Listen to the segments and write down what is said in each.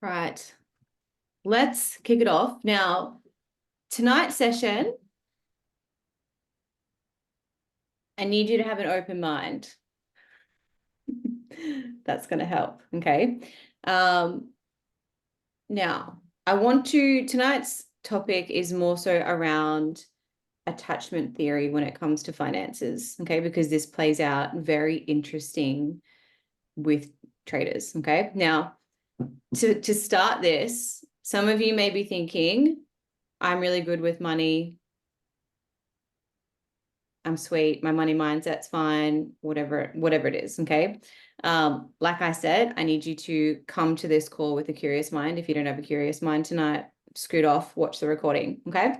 Right. Let's kick it off. Now, tonight's session, I need you to have an open mind. That's going to help. Okay. Now, tonight's topic is more so around attachment theory when it comes to finances. Okay. Because this plays out very interesting with traders. Okay. Now, to start this, some of you may be thinking, I'm really good with money. I'm sweet. My money mindset's fine, whatever it is. Okay. Like I said, I need you to come to this call with a curious mind. If you don't have a curious mind tonight, scoot off, watch the recording. Okay.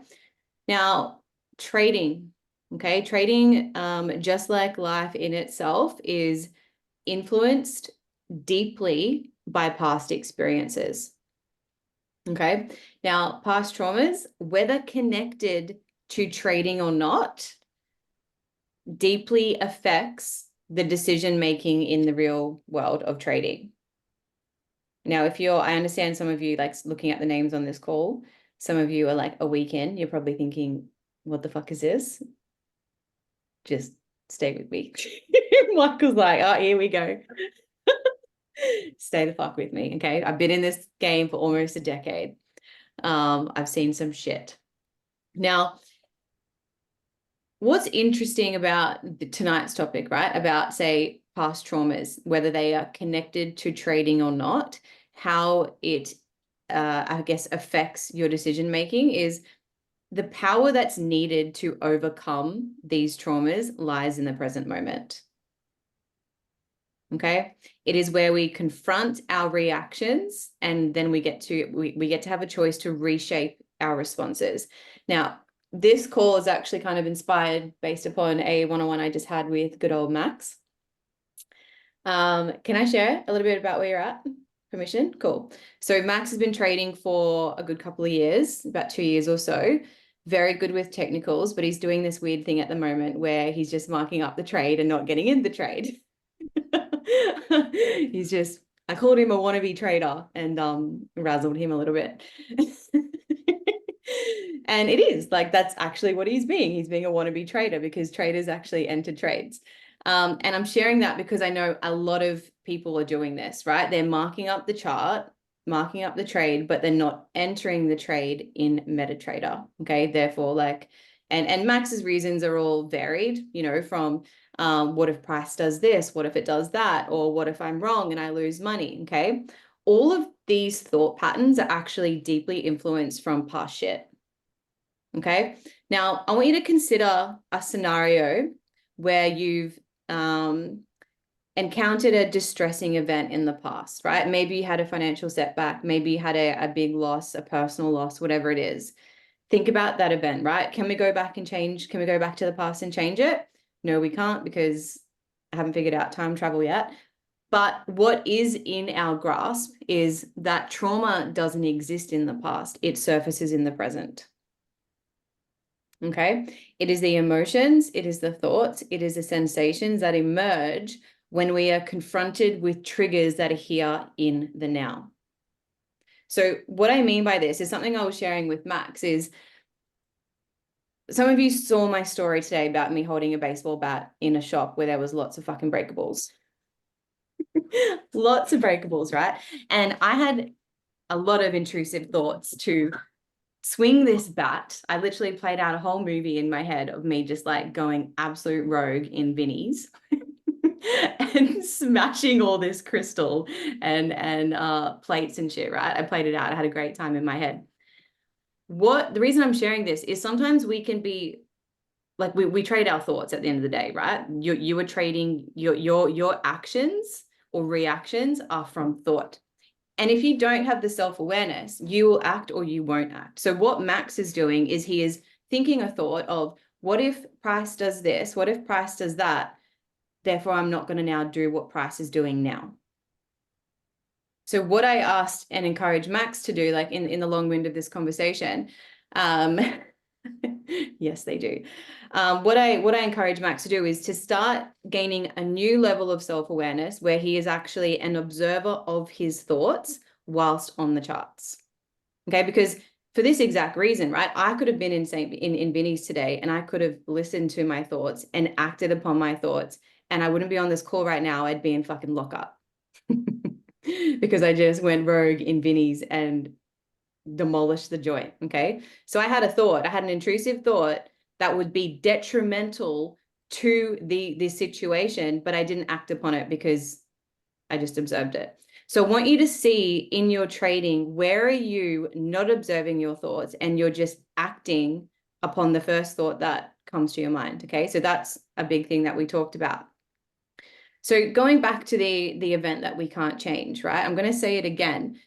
Now, trading. Okay. Trading, just like life in itself, is influenced deeply by past experiences. Okay. Now, past traumas, whether connected to trading or not, deeply affects the decision making in the real world of trading. Now, I understand some of you, like looking at the names on this call, some of you are like a week in, you're probably thinking, what the fuck is this? Just stay with me. Michael's like, oh, here we go. Stay the fuck with me. Okay. I've been in this game for almost a decade. I've seen some shit. Now, what's interesting about tonight's topic, right? About, say, past traumas, whether they are connected to trading or not, how it, I guess, affects your decision making is the power that's needed to overcome these traumas lies in the present moment. Okay. It is where we confront our reactions and then we get to have a choice to reshape our responses. Now, this call is actually kind of inspired based upon a one-on-one I just had with good old Max. Can I share a little bit about where you're at? Permission? Cool. So Max has been trading for a good couple of years, about 2 years or so. Very good with technicals, but he's doing this weird thing at the moment where he's just marking up the trade and not getting in the trade. I called him a wannabe trader and razzled him a little bit. And it is like, that's actually what he's being. He's being a wannabe trader because traders actually enter trades. And I'm sharing that because I know a lot of people are doing this, right? They're marking up the chart, marking up the trade, but they're not entering the trade in MetaTrader. Okay. Therefore, and Max's reasons are all varied, from what if price does this? What if it does that? Or what if I'm wrong and I lose money? Okay. All of these thought patterns are actually deeply influenced from past shit. Okay. Now, I want you to consider a scenario where you've encountered a distressing event in the past, right? Maybe you had a financial setback. Maybe you had a big loss, a personal loss, whatever it is. Think about that event, right? Can we go back to the past and change it? No, we can't because I haven't figured out time travel yet. But what is in our grasp is that trauma doesn't exist in the past. It surfaces in the present. Okay. It is the emotions, it is the thoughts, it is the sensations that emerge when we are confronted with triggers that are here in the now. So what I mean by this is something I was sharing with Max is some of you saw my story today about me holding a baseball bat in a shop where there was lots of fucking breakables. Lots of breakables, right? And I had a lot of intrusive thoughts to swing this bat. I literally played out a whole movie in my head of me just like going absolute rogue in Vinnie's and smashing all this crystal and plates and shit, right? I played it out. I had a great time in my head. The reason I'm sharing this is sometimes we can be like, we trade our thoughts at the end of the day, right? You are trading your actions or reactions are from thought. And if you don't have the self-awareness, you will act or you won't act. So what Max is doing is he is thinking a thought of, what if price does this? What if price does that? Therefore, I'm not going to now do what price is doing now. So what I asked and encouraged Max to do, like in the long wind of this conversation, yes, they do. What I encourage Max to do is to start gaining a new level of self-awareness where he is actually an observer of his thoughts whilst on the charts. Okay, because for this exact reason, right? I could have been in Vinny's today, and I could have listened to my thoughts and acted upon my thoughts, and I wouldn't be on this call right now. I'd be in fucking lockup because I just went rogue in Vinny's and demolished the joint. Okay, so I had an intrusive thought that would be detrimental to the situation, but I didn't act upon it because I just observed it. So I want you to see in your trading, where are you not observing your thoughts and you're just acting upon the first thought that comes to your mind. Okay, so that's a big thing that we talked about. So going back to the event that we can't change, right? I'm going to say it again.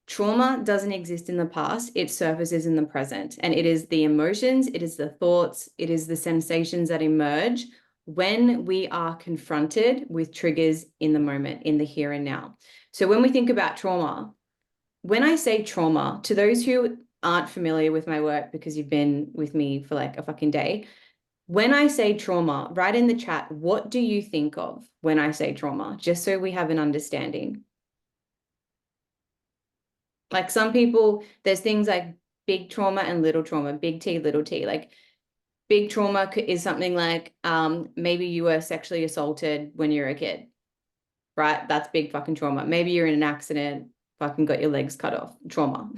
Trauma doesn't exist in the past, it surfaces in the present. And it is the emotions, it is the thoughts, it is the sensations that emerge when we are confronted with triggers in the moment, in the here and now. So when we think about trauma, when I say trauma, to those who aren't familiar with my work because you've been with me for like a fucking day, when I say trauma, write in the chat, what do you think of when I say trauma? Just so we have an understanding. Like some people, there's things like big trauma and little trauma, big T, little t. Like big trauma is something like maybe you were sexually assaulted when you were a kid, right? That's big fucking trauma. Maybe you're in an accident, fucking got your legs cut off, trauma,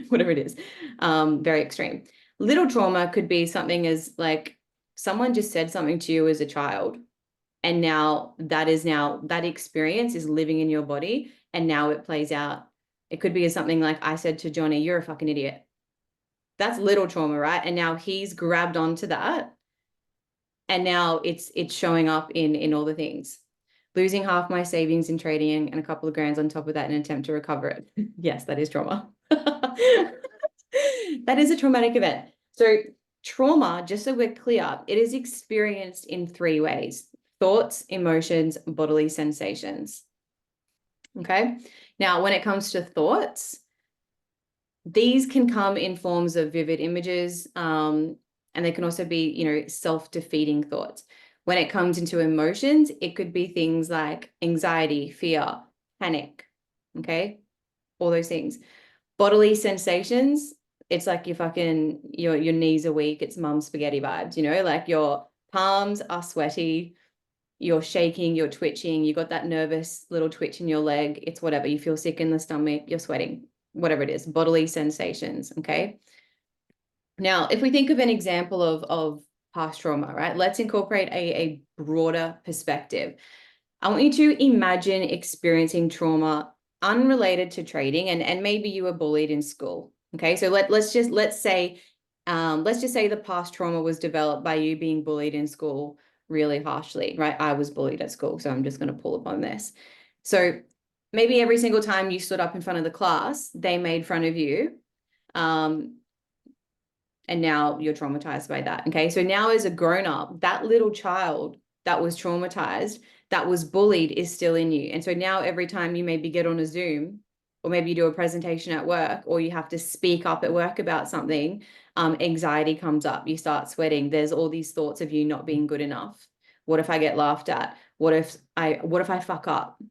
whatever it is, very extreme. Little trauma could be something as like someone just said something to you as a child, and now that experience is living in your body, and now it plays out. It could be as something like I said to Johnny, you're a fucking idiot. That's little trauma, right? And now he's grabbed onto that, and now it's showing up in all the things. Losing half my savings in trading and a couple of grand on top of that in an attempt to recover it. Yes, that is trauma. That is a traumatic event. So trauma, just so we're clear, it is experienced in three ways: thoughts, emotions, bodily sensations. Okay. Now, when it comes to thoughts, these can come in forms of vivid images, and they can also be, self-defeating thoughts. When it comes into emotions, it could be things like anxiety, fear, panic, okay? All those things. Bodily sensations, it's like your knees are weak, it's mum spaghetti vibes, like your palms are sweaty, you're shaking, you're twitching, you got that nervous little twitch in your leg, it's whatever, you feel sick in the stomach, you're sweating, whatever it is, bodily sensations, okay? Now, if we think of an example of past trauma, right, let's incorporate a broader perspective. I want you to imagine experiencing trauma unrelated to trading, and maybe you were bullied in school, okay? So let's just say the past trauma was developed by you being bullied in school really harshly, right? I was bullied at school, so I'm just going to pull upon this. So maybe every single time you stood up in front of the class, they made fun of you. And now you're traumatized by that. Okay. So now as a grown-up, that little child that was traumatized, that was bullied, is still in you. And so now every time you maybe get on a Zoom, or maybe you do a presentation at work, or you have to speak up at work about something, anxiety comes up, you start sweating. There's all these thoughts of you not being good enough. What if I get laughed at? What if I fuck up?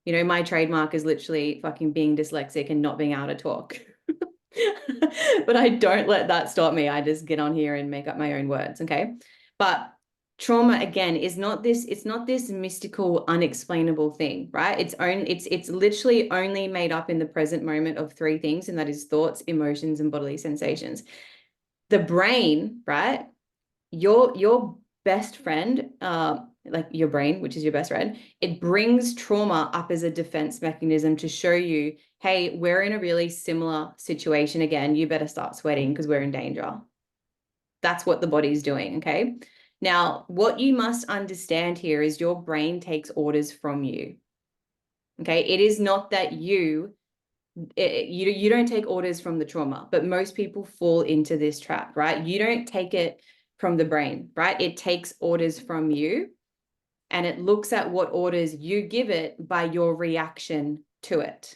My trademark is literally fucking being dyslexic and not being able to talk. But I don't let that stop me. I just get on here and make up my own words, okay? But trauma, again, it's not this mystical, unexplainable thing, right? It's literally only made up in the present moment of three things, and that is thoughts, emotions, and bodily sensations. The brain, right? Your best friend, like your brain, which is your best friend, it brings trauma up as a defense mechanism to show you, hey, we're in a really similar situation again. You better start sweating because we're in danger. That's what the body's doing, okay? Now, what you must understand here is your brain takes orders from you, okay? It is not that you don't take orders from the trauma, but most people fall into this trap, right? You don't take it from the brain, right? It takes orders from you, and it looks at what orders you give it by your reaction to it.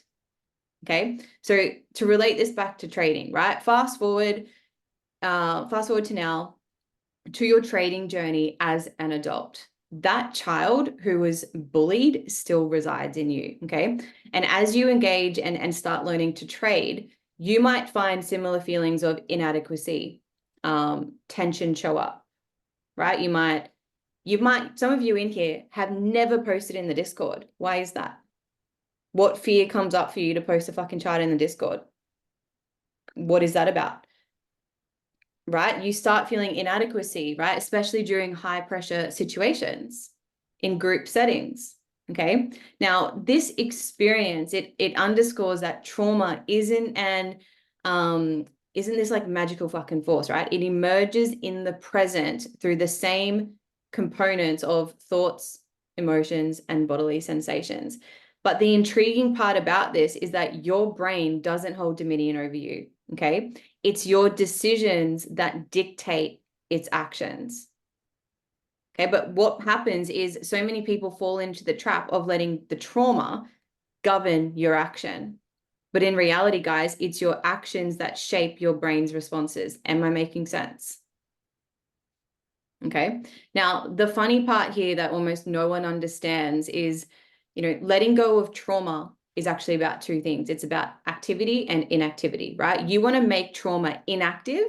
Okay. So to relate this back to trading, right? Fast forward to now, to your trading journey as an adult. that child who was bullied still resides in you, okay? And as you engage and start learning to trade, you might find similar feelings of inadequacy, tension show up, right? Some of you in here have never posted in the Discord. Why is that? What fear comes up for you to post a fucking chart in the Discord? What is that about? Right? You start feeling inadequacy, right? Especially during high pressure situations in group settings. Okay. Now, this experience, it underscores that trauma isn't this like magical fucking force, right? It emerges in the present through the same components of thoughts, emotions, and bodily sensations. But the intriguing part about this is that your brain doesn't hold dominion over you. Okay. It's your decisions that dictate its actions. Okay, but what happens is so many people fall into the trap of letting the trauma govern your action. But in reality, guys, it's your actions that shape your brain's responses. Am I making sense? Okay. Now, the funny part here that almost no one understands is, letting go of trauma is actually about two things. It's about activity and inactivity, right? You want to make trauma inactive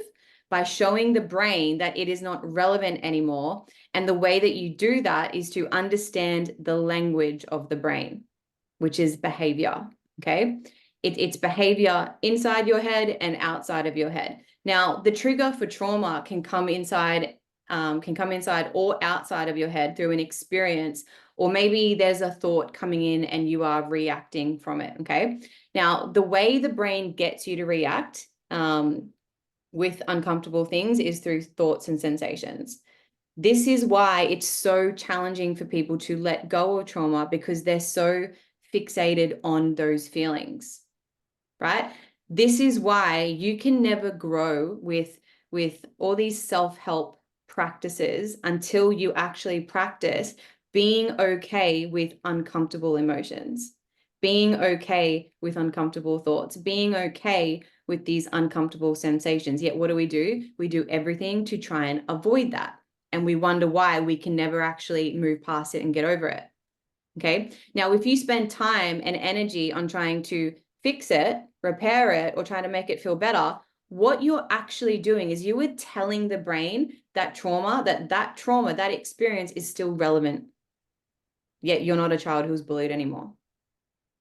by showing the brain that it is not relevant anymore. And the way that you do that is to understand the language of the brain, which is behavior. Okay. It's behavior inside your head and outside of your head. Now, the trigger for trauma can come inside or outside of your head through an experience, or maybe there's a thought coming in and you are reacting from it. Okay. Now, the way the brain gets you to react with uncomfortable things is through thoughts and sensations. This is why it's so challenging for people to let go of trauma, because they're so fixated on those feelings, right? This is why you can never grow with all these self-help practices until you actually practice being okay with uncomfortable emotions, being okay with uncomfortable thoughts, being okay with these uncomfortable sensations. Yet what do? We do everything to try and avoid that. And we wonder why we can never actually move past it and get over it. Okay. Now, if you spend time and energy on trying to fix it, repair it, or trying to make it feel better, what you're actually doing is you are telling the brain that that experience is still relevant. Yet you're not a child who's bullied anymore.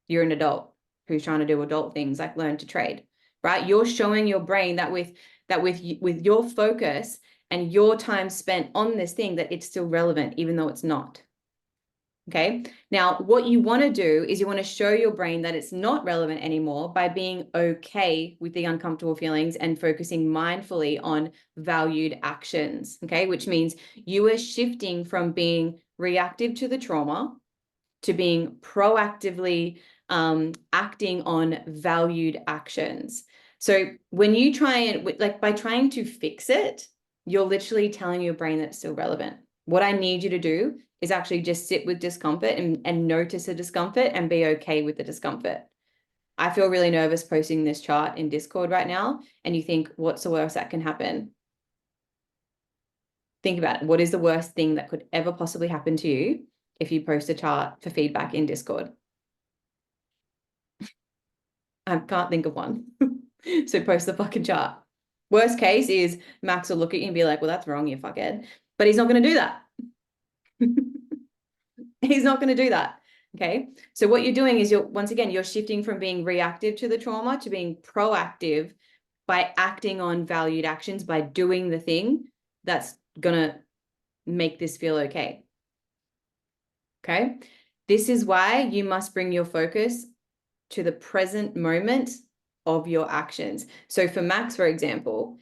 You're an adult who's trying to do adult things like learn to trade, right? You're showing your brain that with your focus and your time spent on this thing, that it's still relevant, even though it's not. Okay. Now, what you want to do is you want to show your brain that it's not relevant anymore by being okay with the uncomfortable feelings and focusing mindfully on valued actions. Okay. Which means you are shifting from being reactive to the trauma to being proactively acting on valued actions. So when you try and by trying to fix it, you're literally telling your brain that it's still relevant. What I need you to do is actually just sit with discomfort and notice the discomfort and be okay with the discomfort. I feel really nervous posting this chart in Discord right now, and you think, what's the worst that can happen? Think about it. What is the worst thing that could ever possibly happen to you if you post a chart for feedback in Discord? I can't think of one. So post the fucking chart. Worst case is Max will look at you and be like, well, that's wrong, you fuckhead. But he's not going to do that. He's not going to do that. Okay. So what you're doing is you're shifting from being reactive to the trauma to being proactive by acting on valued actions, by doing the thing that's going to make this feel okay. Okay. This is why you must bring your focus to the present moment of your actions. So for Max, for example,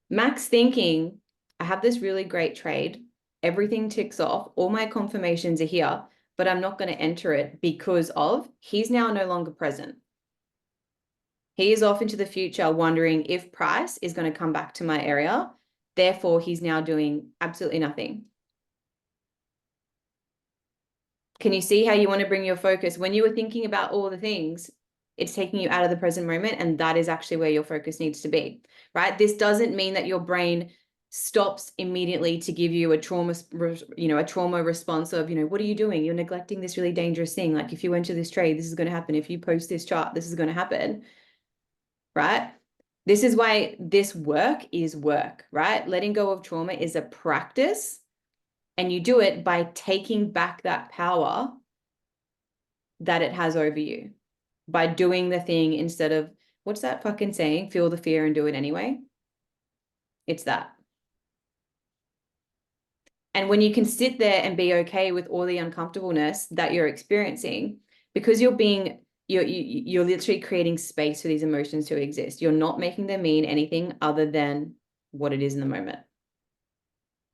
Max thinking, I have this really great trade. Everything ticks off. All my confirmations are here, but I'm not going to enter it because he's now no longer present. He is off into the future wondering if price is going to come back to my area. Therefore, he's now doing absolutely nothing. Can you see how you want to bring your focus? When you were thinking about all the things, it's taking you out of the present moment, and that is actually where your focus needs to be, right? This doesn't mean that your brain stops immediately to give you a trauma, a trauma response of, what are you doing? You're neglecting this really dangerous thing. Like if you enter this trade, this is going to happen. If you post this chart, this is going to happen, right? This is why this work is work, right? Letting go of trauma is a practice, and you do it by taking back that power that it has over you, by doing the thing instead of, what's that fucking saying? Feel the fear and do it anyway. It's that. And when you can sit there and be okay with all the uncomfortableness that you're experiencing, because you're literally creating space for these emotions to exist. You're not making them mean anything other than what it is in the moment.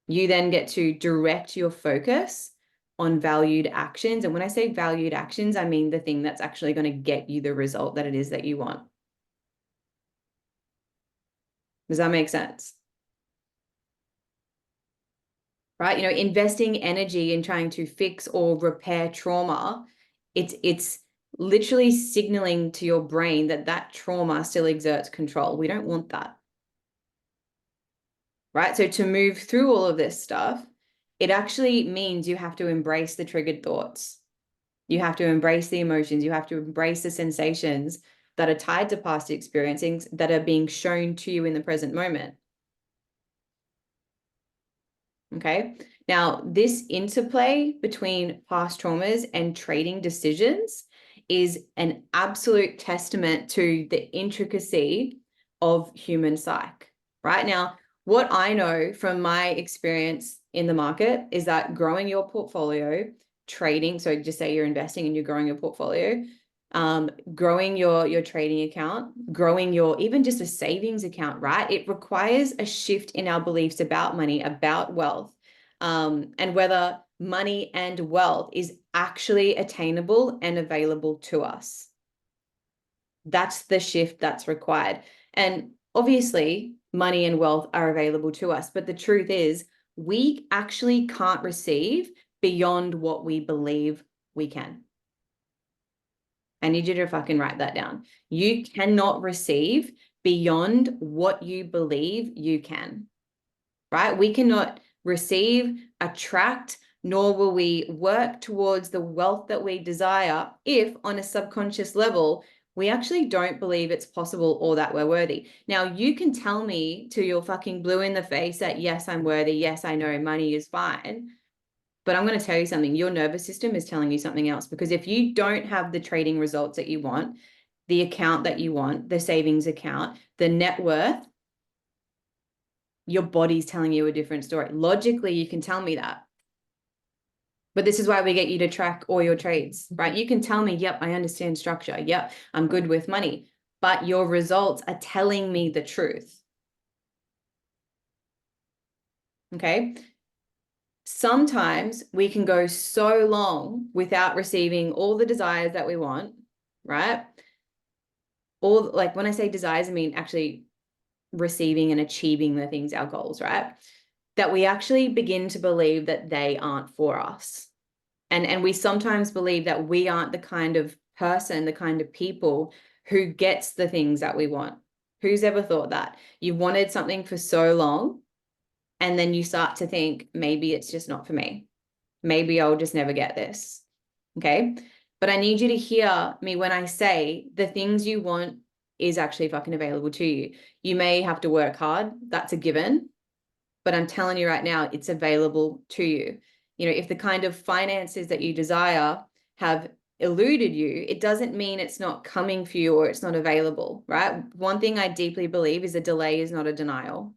You then get to direct your focus on valued actions. And when I say valued actions, I mean the thing that's actually going to get you the result that it is that you want. Does that make sense? Right? Investing energy in trying to fix or repair trauma, it's literally signaling to your brain that trauma still exerts control. We don't want that. Right? So to move through all of this stuff, it actually means you have to embrace the triggered thoughts. You have to embrace the emotions. You have to embrace the sensations that are tied to past experiencings that are being shown to you in the present moment. Okay. Now, this interplay between past traumas and trading decisions is an absolute testament to the intricacy of human psyche. Right now, what I know from my experience in the market is that growing your portfolio, trading, so just say you're investing and you're growing your portfolio, growing your trading account, growing your even just a savings account, right? It requires a shift in our beliefs about money, about wealth, and whether money and wealth is actually attainable and available to us. That's the shift that's required. And obviously, money and wealth are available to us, but the truth is, we actually can't receive beyond what we believe we can. I need you to fucking write that down. You cannot receive beyond what you believe you can, right? We cannot receive, attract, nor will we work towards the wealth that we desire if on a subconscious level, we actually don't believe it's possible or that we're worthy. Now, you can tell me till you're fucking blue in the face that, yes, I'm worthy. Yes, I know money is fine. But I'm going to tell you something, your nervous system is telling you something else, because if you don't have the trading results that you want, the account that you want, the savings account, the net worth, your body's telling you a different story. Logically, you can tell me that. But this is why we get you to track all your trades, right? You can tell me, yep, I understand structure. Yep, I'm good with money. But your results are telling me the truth. Okay. Sometimes we can go so long without receiving all the desires that we want, right? All, like when I say desires, I mean actually receiving and achieving the things, our goals, right? That we actually begin to believe that they aren't for us. And we sometimes believe that we aren't the kind of person, the kind of people who gets the things that we want. Who's ever thought that? You've wanted something for so long, and then you start to think, maybe it's just not for me. Maybe I'll just never get this. Okay. But I need you to hear me when I say the things you want is actually fucking available to you. You may have to work hard. That's a given. But I'm telling you right now, it's available to you. If the kind of finances that you desire have eluded you, it doesn't mean it's not coming for you or it's not available, right? One thing I deeply believe is a delay is not a denial.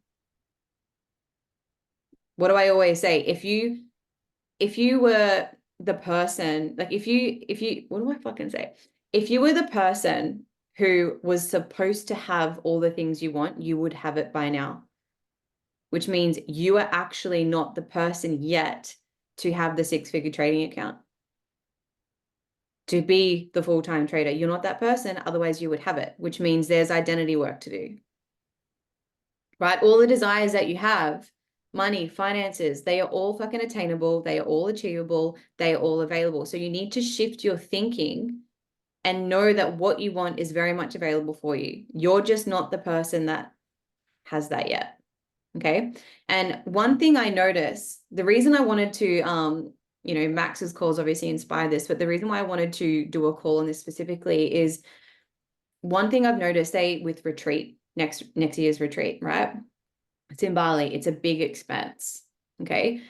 What do I always say? If you were the person, like if you, what do I fucking say? If you were the person who was supposed to have all the things you want, you would have it by now, which means you are actually not the person yet to have the six-figure trading account, to be the full-time trader. You're not that person, otherwise you would have it, which means there's identity work to do, right? All the desires that you have, money, finances, they are all fucking attainable. They are all achievable. They are all available. So you need to shift your thinking and know that what you want is very much available for you. You're just not the person that has that yet. Okay. And one thing I noticed, the reason I wanted to, Max's calls obviously inspired this, but the reason why I wanted to do a call on this specifically is one thing I've noticed, say with retreat, next year's retreat, right? It's in Bali. It's a big expense. Okay.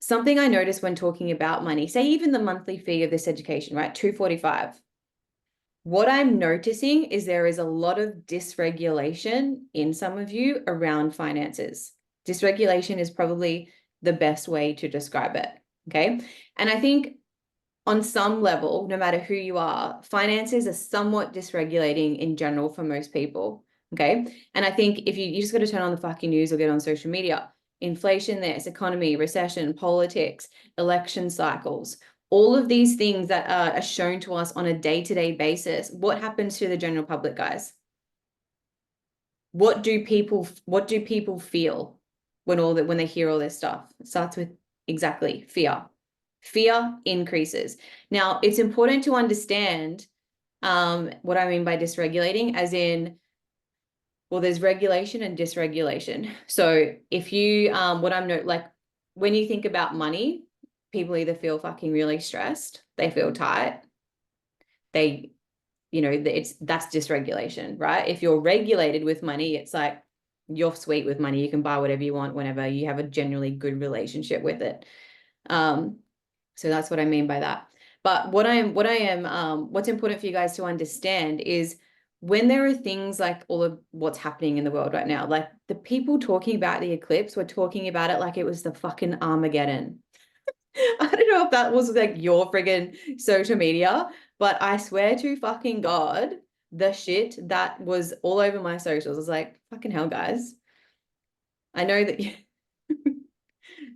Something I noticed when talking about money, say even the monthly fee of this education, right? $245. What I'm noticing is there is a lot of dysregulation in some of you around finances. Dysregulation is probably the best way to describe it. Okay. And I think on some level, no matter who you are, finances are somewhat dysregulating in general for most people. Okay. And I think if you just got to turn on the fucking news or get on social media, inflation, this economy, recession, politics, election cycles, all of these things that are shown to us on a day-to-day basis. What happens to the general public, guys? What do people feel when they hear all this stuff? It starts with exactly fear. Fear increases. Now, it's important to understand what I mean by dysregulating, as in, well, there's regulation and dysregulation. So if you, like when you think about money, people either feel fucking really stressed, they feel tight, they, that's dysregulation, right? If you're regulated with money, it's like you're sweet with money. You can buy whatever you want whenever you have a genuinely good relationship with it. So that's what I mean by that. But what's important for you guys to understand is when there are things like all of what's happening in the world right now, like the people talking about the eclipse were talking about it like it was the fucking Armageddon. I don't know if that was like your friggin' social media, but I swear to fucking God, the shit that was all over my socials was like, fucking hell, guys. I know that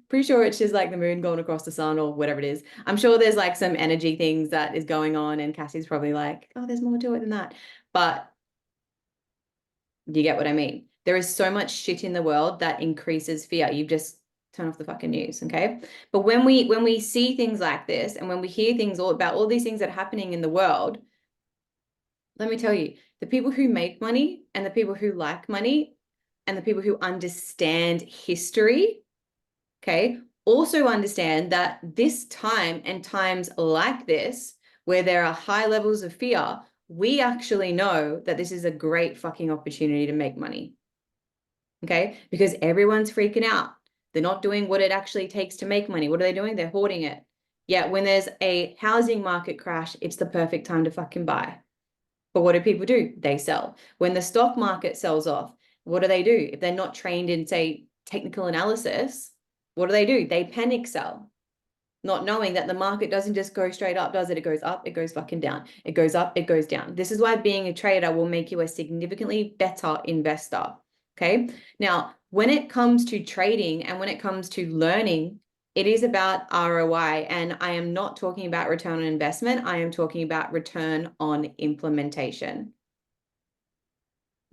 pretty sure it's just like the moon going across the sun or whatever it is. I'm sure there's like some energy things that is going on, and Cassie's probably like, oh, there's more to it than that. But you get what I mean? There is so much shit in the world that increases fear. You just turn off the fucking news, okay? But when we see things like this, and when we hear things all about all these things that are happening in the world, let me tell you, the people who make money and the people who like money and the people who understand history, okay, also understand that this time and times like this, where there are high levels of fear, we actually know that this is a great fucking opportunity to make money. Okay, because everyone's freaking out. They're not doing what it actually takes to make money. What are they doing? They're hoarding it. Yeah, when there's a housing market crash, it's the perfect time to fucking buy. But what do people do? They sell. When the stock market sells off, what do? If they're not trained in, say, technical analysis, what do? They panic sell, not knowing that the market doesn't just go straight up, does it? It goes up, it goes fucking down. It goes up, it goes down. This is why being a trader will make you a significantly better investor. Okay. Now, when it comes to trading and when it comes to learning, it is about ROI. And I am not talking about return on investment. I am talking about return on implementation.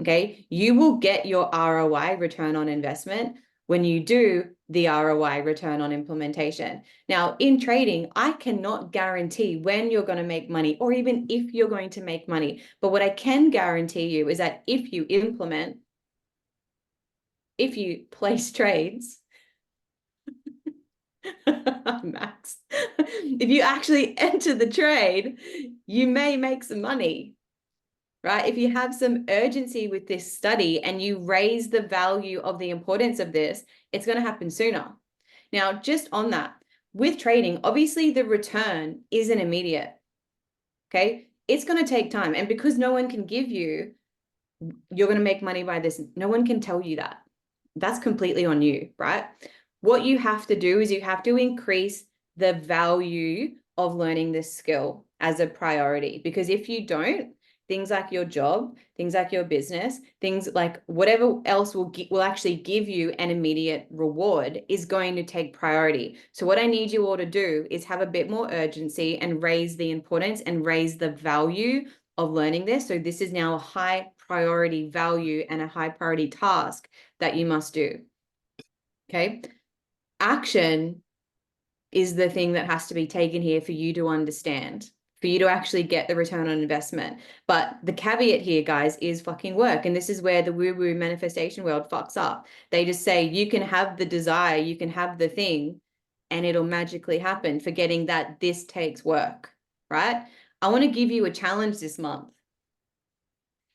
Okay. You will get your ROI, return on investment, when you do the ROI, return on implementation. Now, in trading, I cannot guarantee when you're going to make money or even if you're going to make money. But what I can guarantee you is that if you implement, if you place trades, Max, if you actually enter the trade, you may make some money, right? If you have some urgency with this study and you raise the value of the importance of this, it's going to happen sooner. Now, just on that, with trading, obviously the return isn't immediate. Okay. It's going to take time. And because no one can give you, you're going to make money by this, no one can tell you that. That's completely on you, right? What you have to do is you have to increase the value of learning this skill as a priority. Because if you don't, things like your job, things like your business, things like whatever else will actually give you an immediate reward is going to take priority. So what I need you all to do is have a bit more urgency and raise the importance and raise the value of learning this. So this is now a high priority value and a high priority task that you must do. Okay. Action is the thing that has to be taken here for you to understand. for you to actually get the return on investment. But the caveat here, guys, is fucking work. And this is where the woo-woo manifestation world fucks up. They just say you can have the desire, you can have the thing, and it'll magically happen, forgetting that this takes work, right? I want to give you a challenge this month.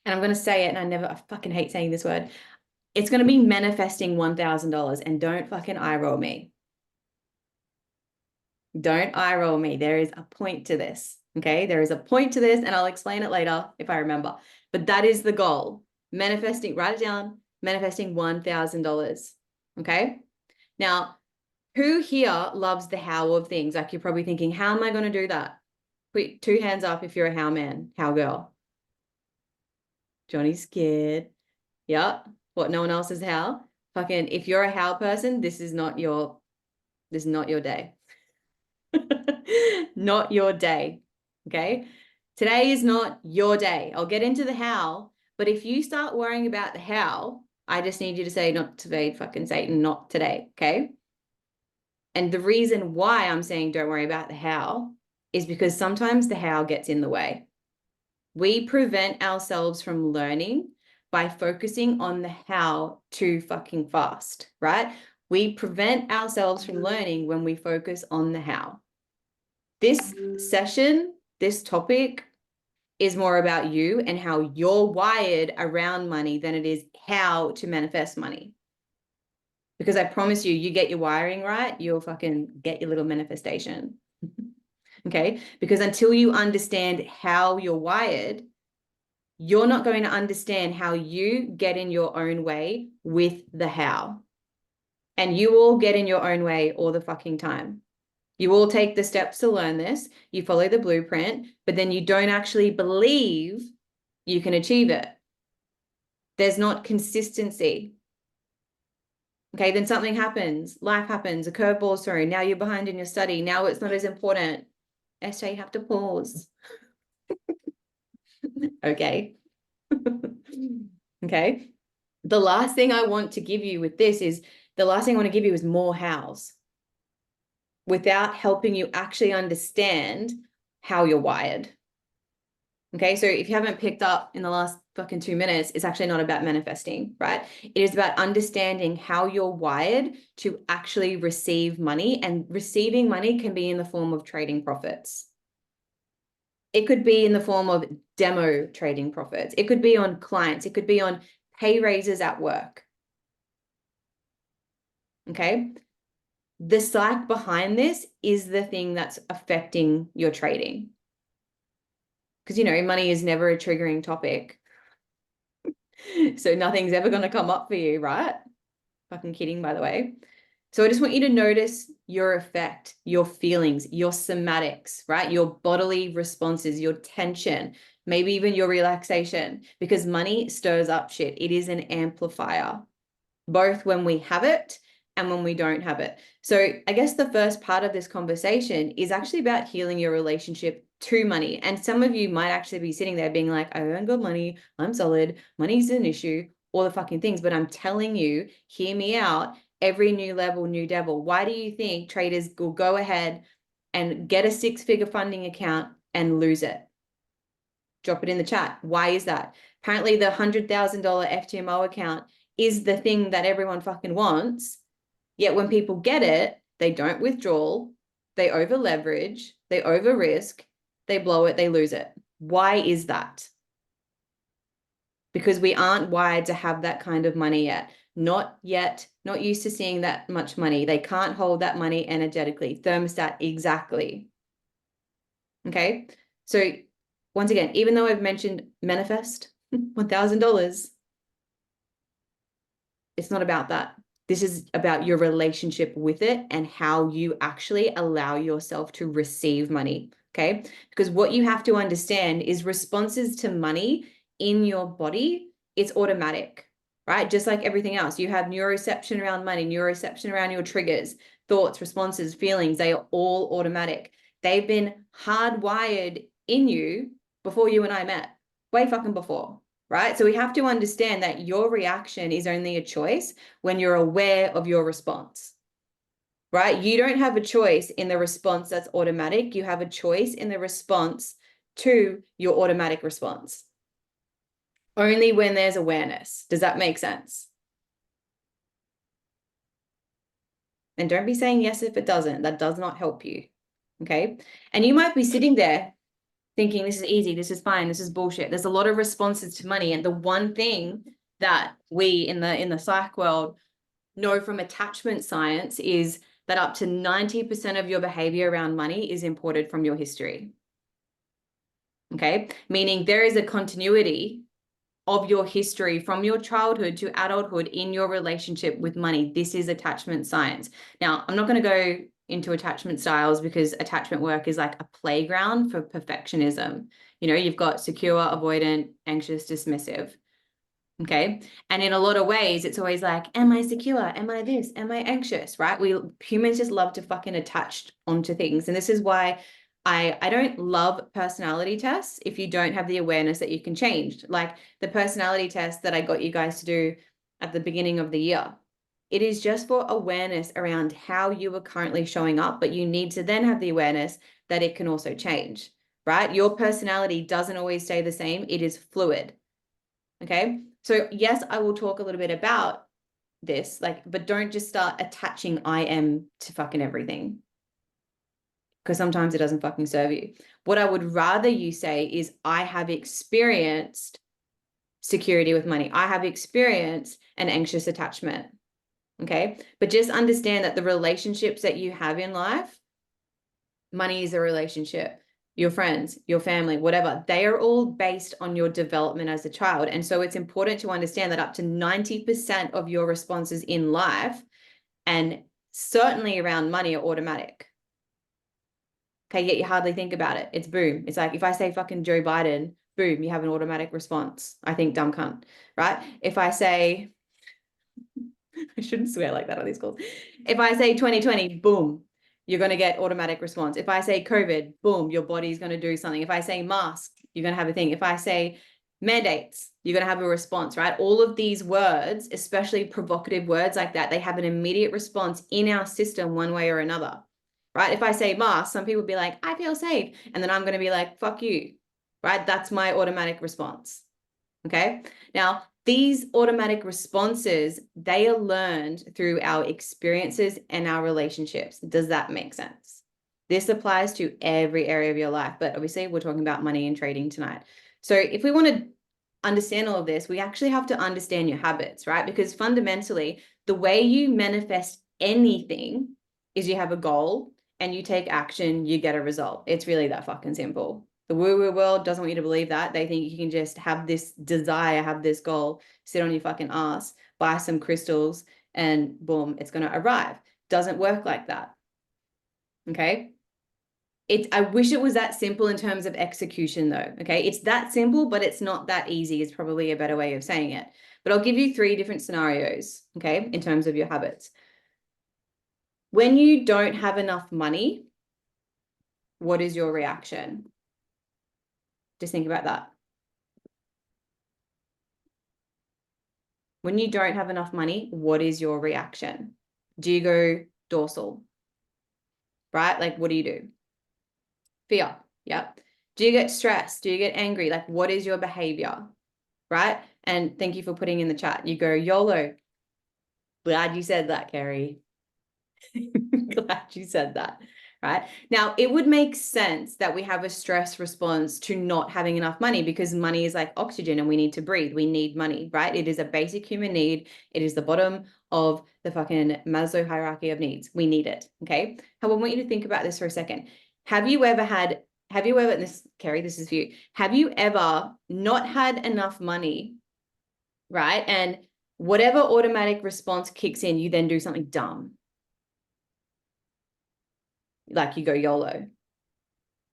And I'm going to say it, and I fucking hate saying this word. It's going to be manifesting $1,000, and don't fucking eye roll me. Don't eye roll me. There is a point to this. Okay. There is a point to this, and I'll explain it later if I remember. But that is the goal. Manifesting, write it down, manifesting $1,000. Okay. Now, who here loves the how of things? Like you're probably thinking, how am I going to do that? Put 2 hands up if you're a how man, how girl. Johnny's scared. Yeah. What, no one else is how? Fucking, if you're a how person, this is not your day. Not your day. Okay. Today is not your day. I'll get into the how, but if you start worrying about the how, I just need you to say, not today, fucking Satan, not today. Okay. And the reason why I'm saying don't worry about the how is because sometimes the how gets in the way. We prevent ourselves from learning by focusing on the how too fucking fast, right? We prevent ourselves from learning when we focus on the how. This session, this topic is more about you and how you're wired around money than it is how to manifest money. Because I promise you, you get your wiring right, you'll fucking get your little manifestation. Okay? Because until you understand how you're wired, you're not going to understand how you get in your own way with the how. And you all get in your own way all the fucking time. You all take the steps to learn this, you follow the blueprint, but then you don't actually believe you can achieve it. There's not consistency. Okay, then something happens, life happens, a curveball's thrown, now you're behind in your study, now it's not as important. Esther, you have to pause. Okay. Okay. The last thing I want to give you with this is, the last thing I want to give you is more hows, without helping you actually understand how you're wired. Okay, so if you haven't picked up in the last fucking 2 minutes, it's actually not about manifesting, right? It is about understanding how you're wired to actually receive money, and receiving money can be in the form of trading profits. It could be in the form of demo trading profits. It could be on clients. It could be on pay raises at work. Okay. The psych behind this is the thing that's affecting your trading. Because, money is never a triggering topic. So nothing's ever going to come up for you, right? Fucking kidding, by the way. So I just want you to notice your effect, your feelings, your somatics, right? Your bodily responses, your tension, maybe even your relaxation, because money stirs up shit. It is an amplifier, both when we have it and when we don't have it. So I guess the first part of this conversation is actually about healing your relationship to money. And some of you might actually be sitting there being like, I earn good money, I'm solid, money's an issue, all the fucking things. But I'm telling you, hear me out, every new level, new devil. Why do you think traders will go ahead and get a 6-figure funding account and lose it? Drop it in the chat. Why is that? Apparently the $100,000 FTMO account is the thing that everyone fucking wants. Yet when people get it, they don't withdraw, they over leverage, they over risk, they blow it, they lose it. Why is that? Because we aren't wired to have that kind of money yet. Not yet, not used to seeing that much money. They can't hold that money energetically. Thermostat, exactly. Okay. So once again, even though I've mentioned manifest $1,000, it's not about that. This is about your relationship with it and how you actually allow yourself to receive money. Okay. Because what you have to understand is responses to money in your body, it's automatic, right? Just like everything else, you have neuroception around money, neuroception around your triggers, thoughts, responses, feelings, they are all automatic. They've been hardwired in you before you and I met, way fucking before. Right? So we have to understand that your reaction is only a choice when you're aware of your response. right? You don't have a choice in the response that's automatic. You have a choice in the response to your automatic response. Only when there's awareness. Does that make sense? And don't be saying yes if it doesn't. That does not help you. Okay. And you might be sitting there thinking, this is easy, this is fine, this is bullshit. There's a lot of responses to money. And the one thing that we in the psych world know from attachment science is that up to 90% of your behavior around money is imported from your history. Okay. Meaning there is a continuity of your history from your childhood to adulthood in your relationship with money. This is attachment science. Now, I'm not going to go into attachment styles because attachment work is like a playground for perfectionism. You know, you've got secure, avoidant, anxious, dismissive. Okay. And in a lot of ways, it's always like, am I secure? Am I this? Am I anxious? Right? We humans just love to fucking attach onto things. And this is why I don't love personality tests if you don't have the awareness that you can change. Like the personality test that I got you guys to do at the beginning of the year. It is just for awareness around how you are currently showing up, but you need to then have the awareness that it can also change, right? Your personality doesn't always stay the same. It is fluid. Okay. So yes, I will talk a little bit about this, like, but don't just start attaching I am to fucking everything, because sometimes it doesn't fucking serve you. What I would rather you say is, I have experienced security with money. I have experienced an anxious attachment. Okay. But just understand that the relationships that you have in life, money is a relationship, your friends, your family, whatever, they are all based on your development as a child. And so it's important to understand that up to 90% of your responses in life, and certainly around money, are automatic. Okay, yet you hardly think about it. It's boom. It's like if I say fucking Joe Biden, boom, you have an automatic response. I think dumb cunt, right? If I say, I shouldn't swear like that on these calls. If I say 2020, boom, you're going to get automatic response. If I say COVID, boom, your body's going to do something. If I say mask, you're going to have a thing. If I say mandates, you're going to have a response, right? All of these words, especially provocative words like that, they have an immediate response in our system one way or another, right? If I say mask, some people will be like, I feel safe. And then I'm going to be like, fuck you, right? That's my automatic response. Okay. Now, these automatic responses, they are learned through our experiences and our relationships. Does that make sense? This applies to every area of your life, but obviously we're talking about money and trading tonight. So if we want to understand all of this, we actually have to understand your habits, right? Because fundamentally, the way you manifest anything is you have a goal and you take action, you get a result. It's really that fucking simple. The woo-woo world doesn't want you to believe that. They think you can just have this desire, have this goal, sit on your fucking ass, buy some crystals, and boom, it's going to arrive. Doesn't work like that. Okay. I wish it was that simple in terms of execution though. Okay. It's that simple, but it's not that easy is probably a better way of saying it. But I'll give you 3 different scenarios. Okay. In terms of your habits. When you don't have enough money, what is your reaction? Just think about that. When you don't have enough money, what is your reaction? Do you go dorsal? Right? Like, what do you do? Fear. Yeah. Do you get stressed? Do you get angry? Like, what is your behavior? Right? And thank you for putting in the chat. You go YOLO. Glad you said that, Carrie. Glad you said that. Right. Now, it would make sense that we have a stress response to not having enough money, because money is like oxygen and we need to breathe. We need money, right? It is a basic human need. It is the bottom of the fucking Maslow hierarchy of needs. We need it. Okay. I want you to think about this for a second. Have you ever, this, Carrie, this is for you. Have you ever not had enough money, right? And whatever automatic response kicks in, you then do something dumb. Like you go YOLO,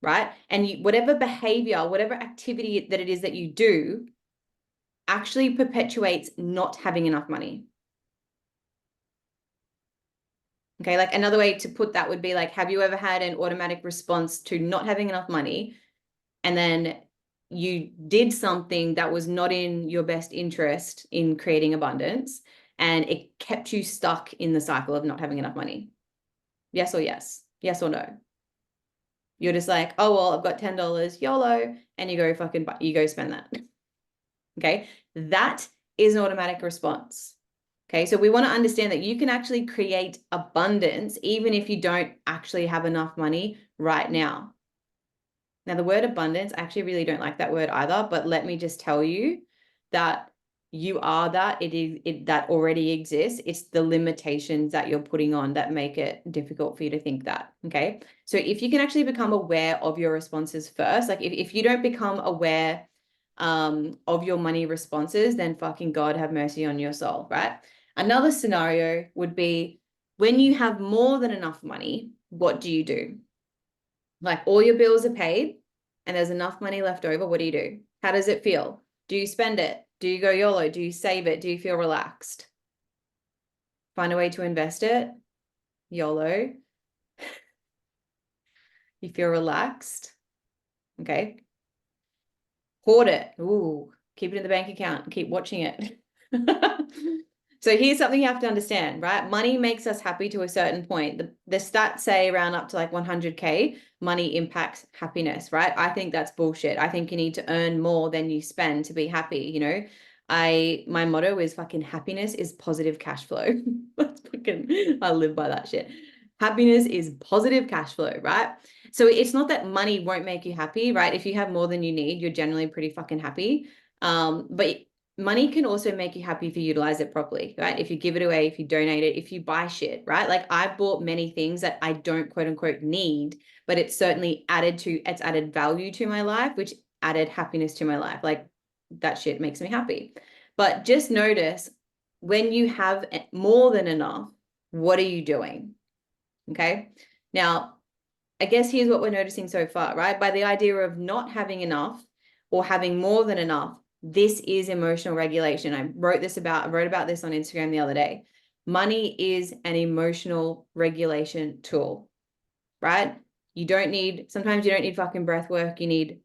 right? And whatever behavior, whatever activity that it is that you do actually perpetuates not having enough money. Okay, like another way to put that would be like, have you ever had an automatic response to not having enough money, and then you did something that was not in your best interest in creating abundance, and it kept you stuck in the cycle of not having enough money? Yes or yes? Yes or no? You're just like, oh, well, I've got $10, YOLO, and you go spend that. Okay. That is an automatic response. Okay. So we want to understand that you can actually create abundance even if you don't actually have enough money right now. Now, the word abundance, I actually really don't like that word either, but let me just tell you that you are that. That already exists. It's the limitations that you're putting on that make it difficult for you to think that. Okay. So if you can actually become aware of your responses first, like if you don't become aware of your money responses, then fucking God have mercy on your soul, right? Another scenario would be when you have more than enough money, what do you do? Like all your bills are paid and there's enough money left over. What do you do? How does it feel? Do you spend it? Do you go YOLO? Do you save it? Do you feel relaxed? Find a way to invest it. YOLO. You feel relaxed. Okay. Hoard it. Ooh, keep it in the bank account. Keep watching it. So here's something you have to understand, right? Money makes us happy to a certain point. The stats say around up to like 100K, money impacts happiness, right? I think that's bullshit. I think you need to earn more than you spend to be happy, you know? My motto is fucking happiness is positive cash flow. I live by that shit. Happiness is positive cash flow, right? So it's not that money won't make you happy, right? If you have more than you need, you're generally pretty fucking happy. But money can also make you happy if you utilize it properly, right? If you give it away, if you donate it, if you buy shit, right? Like I've bought many things that I don't quote unquote need, but it's certainly it's added value to my life, which added happiness to my life. Like that shit makes me happy. But just notice when you have more than enough, what are you doing? Okay. Now, I guess here's what we're noticing so far, right? By the idea of not having enough or having more than enough, this is emotional regulation. I wrote about this on Instagram the other day. Money is an emotional regulation tool, right? Sometimes you don't need fucking breath work. You need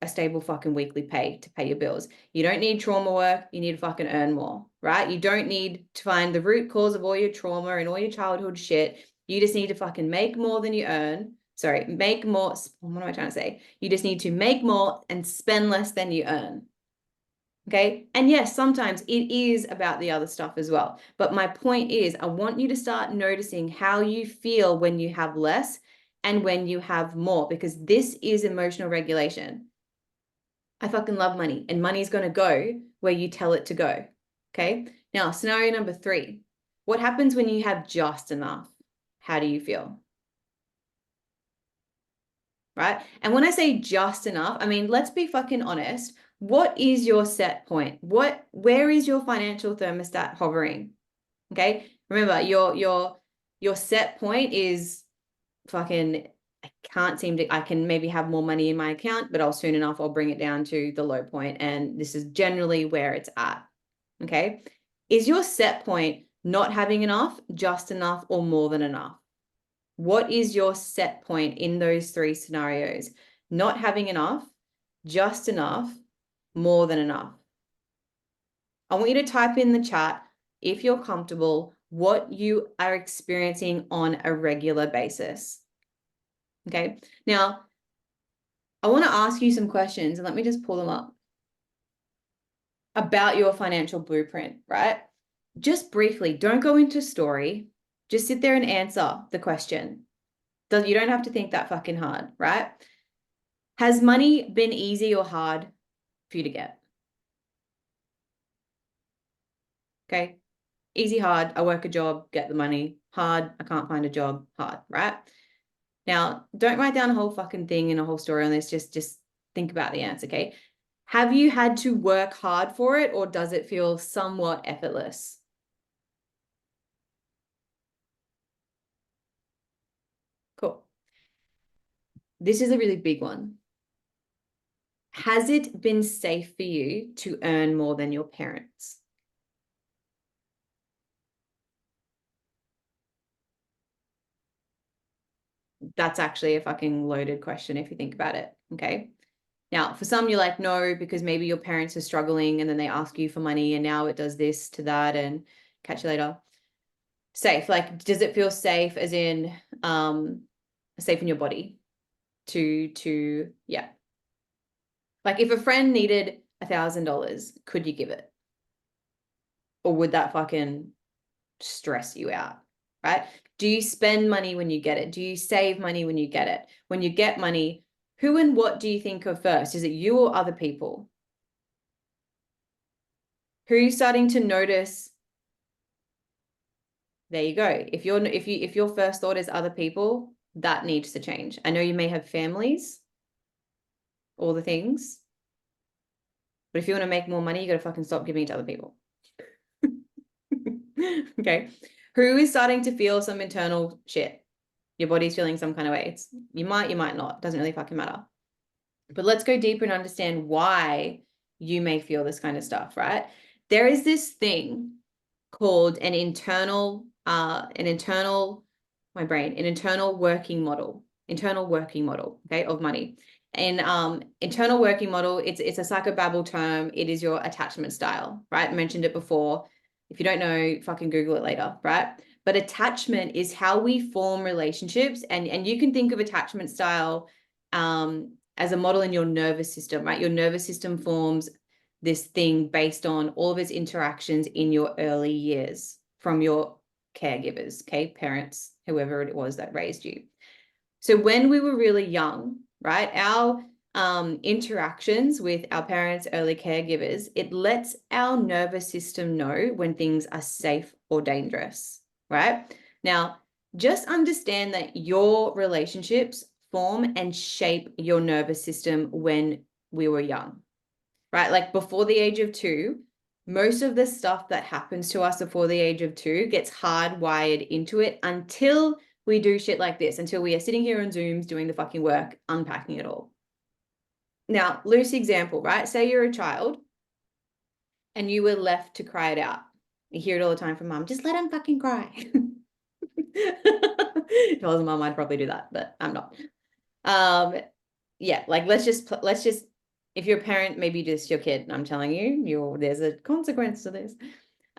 a stable fucking weekly pay to pay your bills. You don't need trauma work. You need to fucking earn more, right? You don't need to find the root cause of all your trauma and all your childhood shit. You just need to fucking make more than you earn. Sorry, make more. What am I trying to say? You just need to make more and spend less than you earn. Okay. And yes, sometimes it is about the other stuff as well. But my point is, I want you to start noticing how you feel when you have less and when you have more, because this is emotional regulation. I fucking love money, and money's going to go where you tell it to go. Okay. Now, scenario number 3. What happens when you have just enough? How do you feel? Right. And when I say just enough, I mean, let's be fucking honest. What is your set point? Where is your financial thermostat hovering? Okay. Remember, your set point is fucking, I can maybe have more money in my account, but I'll bring it down to the low point. And this is generally where it's at. Okay. Is your set point not having enough, just enough, or more than enough? What is your set point in those 3 scenarios? Not having enough, just enough, more than enough. I want you to type in the chat, if you're comfortable, what you are experiencing on a regular basis. Okay. Now, I want to ask you some questions, and let me just pull them up about your financial blueprint, right? Just briefly, don't go into story. Just sit there and answer the question. You don't have to think that fucking hard, right? Has money been easy or hard for you to get? Okay. Easy, hard. I work a job, get the money. Hard. I can't find a job. Hard, right? Now, don't write down a whole fucking thing and a whole story on this. Just think about the answer, okay? Have you had to work hard for it, or does it feel somewhat effortless? Cool. This is a really big one. Has it been safe for you to earn more than your parents? That's actually a fucking loaded question if you think about it, okay? Now, for some, you're like, no, because maybe your parents are struggling and then they ask you for money and now it does this to that and catch you later. Safe, like, does it feel safe as in safe in your body yeah. Like if a friend needed $1,000, could you give it? Or would that fucking stress you out, right? Do you spend money when you get it? Do you save money when you get it? When you get money, who and what do you think of first? Is it you or other people? Who are you starting to notice? There you go. If your first thought is other people, that needs to change. I know you may have families, all the things, but if you want to make more money, you got to fucking stop giving it to other people. Okay. Who is starting to feel some internal shit? Your body's feeling some kind of way. You might not. Doesn't really fucking matter. But let's go deeper and understand why you may feel this kind of stuff, right? There is this thing called an internal working model, okay, of money. And internal working model, it's a psychobabble term. It is your attachment style, right? I mentioned it before. If you don't know, fucking Google it later, right? But attachment is how we form relationships, and you can think of attachment style as a model in your nervous system, right? Your nervous system forms this thing based on all of its interactions in your early years from your caregivers, okay, parents, whoever it was that raised you. So when we were really young, right, our interactions with our parents, early caregivers, it lets our nervous system know when things are safe or dangerous, right? Now, just understand that your relationships form and shape your nervous system when we were young, right? Like before the age of 2, most of the stuff that happens to us before the age of 2 gets hardwired into it until we do shit like this, until we are sitting here on Zooms doing the fucking work, unpacking it all. Now, loose example, right? Say you're a child and you were left to cry it out. You hear it all the time from mom, just let him fucking cry. If I was a mom, I'd probably do that, but I'm not. Yeah, like let's just if you're a parent, maybe just your kid, I'm telling you, there's a consequence to this.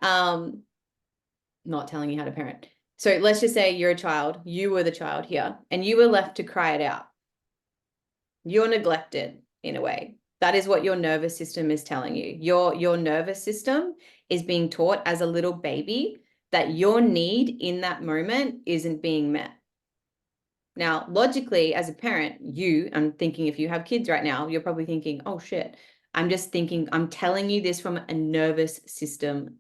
Not telling you how to parent. So let's just say you're a child, you were the child here, and you were left to cry it out. You're neglected in a way. That is what your nervous system is telling you. Your nervous system is being taught as a little baby that your need in that moment isn't being met. Now, logically, as a parent, I'm thinking if you have kids right now, you're probably thinking, oh shit, I'm telling you this from a nervous system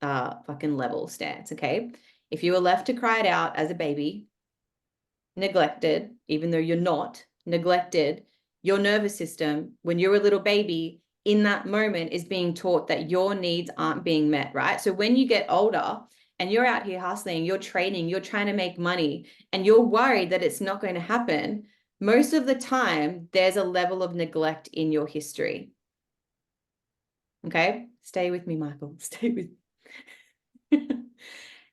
fucking level stance, okay? If you were left to cry it out as a baby, neglected, even though you're not, neglected, your nervous system, when you're a little baby, in that moment is being taught that your needs aren't being met, right? So when you get older and you're out here hustling, you're trading, you're trying to make money, and you're worried that it's not going to happen, most of the time, there's a level of neglect in your history. Okay? Stay with me, Michael. Stay with me.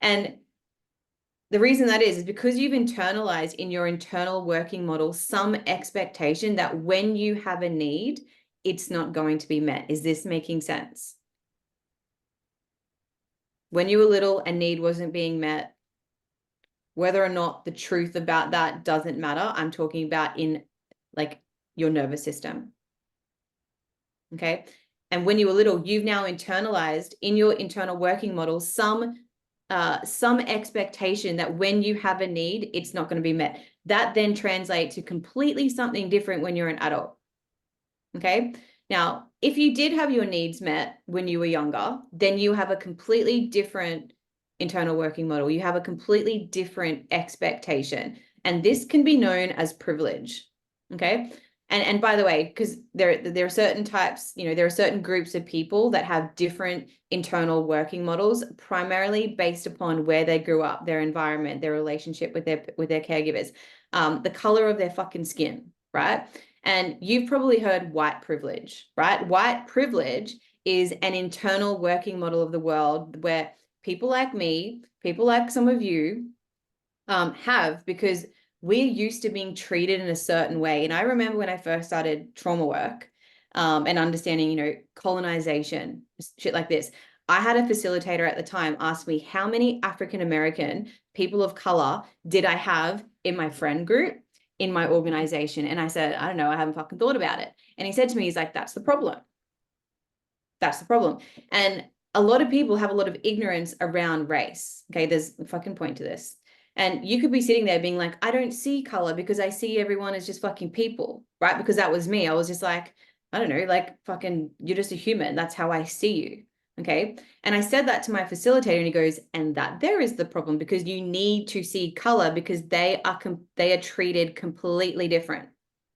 And the reason that is because you've internalized in your internal working model some expectation that when you have a need, it's not going to be met. Is this making sense? When you were little, a need wasn't being met. Whether or not the truth about that doesn't matter. I'm talking about in like your nervous system. Okay. And when you were little, you've now internalized in your internal working model some expectation that when you have a need, it's not going to be met. That then translates to completely something different when you're an adult. Okay. Now, if you did have your needs met when you were younger, then you have a completely different internal working model. You have a completely different expectation. And this can be known as privilege. Okay. And by the way, because there are certain types, there are certain groups of people that have different internal working models, primarily based upon where they grew up, their environment, their relationship with their caregivers, the color of their fucking skin, right? And you've probably heard white privilege, right? White privilege is an internal working model of the world where people like me, people like some of you, have, because we're used to being treated in a certain way. And I remember when I first started trauma work and understanding, colonization, shit like this, I had a facilitator at the time ask me how many African American people of color did I have in my friend group, in my organization? And I said, I don't know, I haven't fucking thought about it. And he said to me, he's like, that's the problem. That's the problem. And a lot of people have a lot of ignorance around race. Okay, there's a fucking point to this. And you could be sitting there being like, I don't see color because I see everyone as just fucking people, right? Because that was me. I was just like, I don't know, like fucking, you're just a human. That's how I see you. Okay. And I said that to my facilitator and he goes, and that there is the problem because you need to see color because they are treated completely different.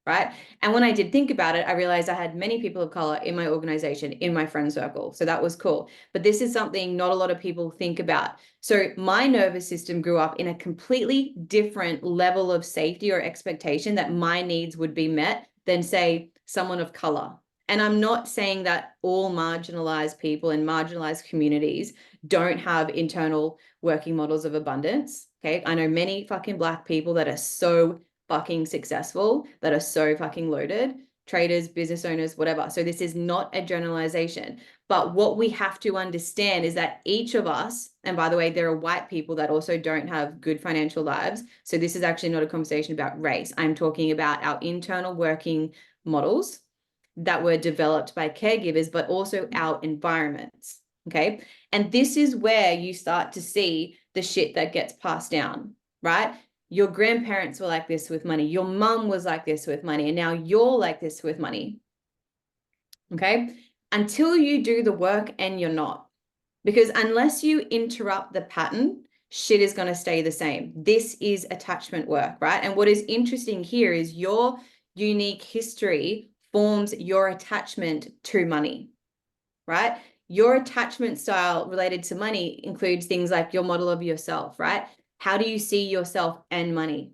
Right. And when I did think about it, I realized I had many people of color in my organization, in my friend circle. So that was cool. But this is something not a lot of people think about. So my nervous system grew up in a completely different level of safety or expectation that my needs would be met than, say, someone of color. And I'm not saying that all marginalized people and marginalized communities don't have internal working models of abundance. Okay. I know many fucking Black people that are so fucking successful, that are so fucking loaded, traders, business owners, whatever. So this is not a generalization. But what we have to understand is that each of us, and by the way, there are white people that also don't have good financial lives. So this is actually not a conversation about race. I'm talking about our internal working models that were developed by caregivers, but also our environments. Okay. And this is where you start to see the shit that gets passed down, right? Your grandparents were like this with money. Your mum was like this with money. And now you're like this with money. Okay. Until you do the work and you're not. Because unless you interrupt the pattern, shit is going to stay the same. This is attachment work, right? And what is interesting here is your unique history forms your attachment to money, right? Your attachment style related to money includes things like your model of yourself, right? How do you see yourself and money,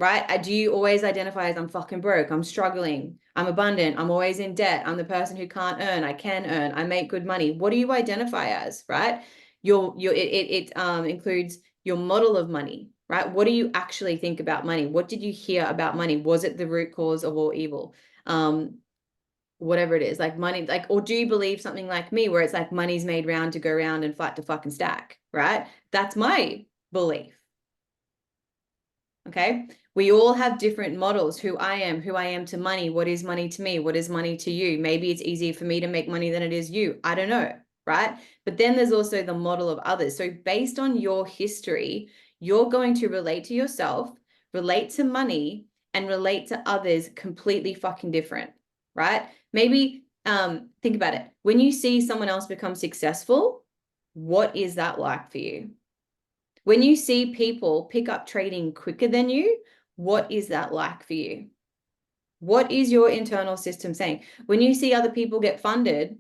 right? Do you always identify as I'm fucking broke, I'm struggling, I'm abundant, I'm always in debt, I'm the person who can't earn, I can earn, I make good money? What do you identify as, right? It includes your model of money, right? What do you actually think about money? What did you hear about money? Was it the root cause of all evil? Whatever it is, like money, like, or do you believe something like me where it's like money's made round to go round and flat to fucking stack, right? That's my belief. Okay. We all have different models. Who I am to money. What is money to me? What is money to you? Maybe it's easier for me to make money than it is you. I don't know. Right. But then there's also the model of others. So based on your history, you're going to relate to yourself, relate to money, and relate to others completely fucking different. Right. Maybe think about it. When you see someone else become successful, what is that like for you? When you see people pick up trading quicker than you, what is that like for you? What is your internal system saying? When you see other people get funded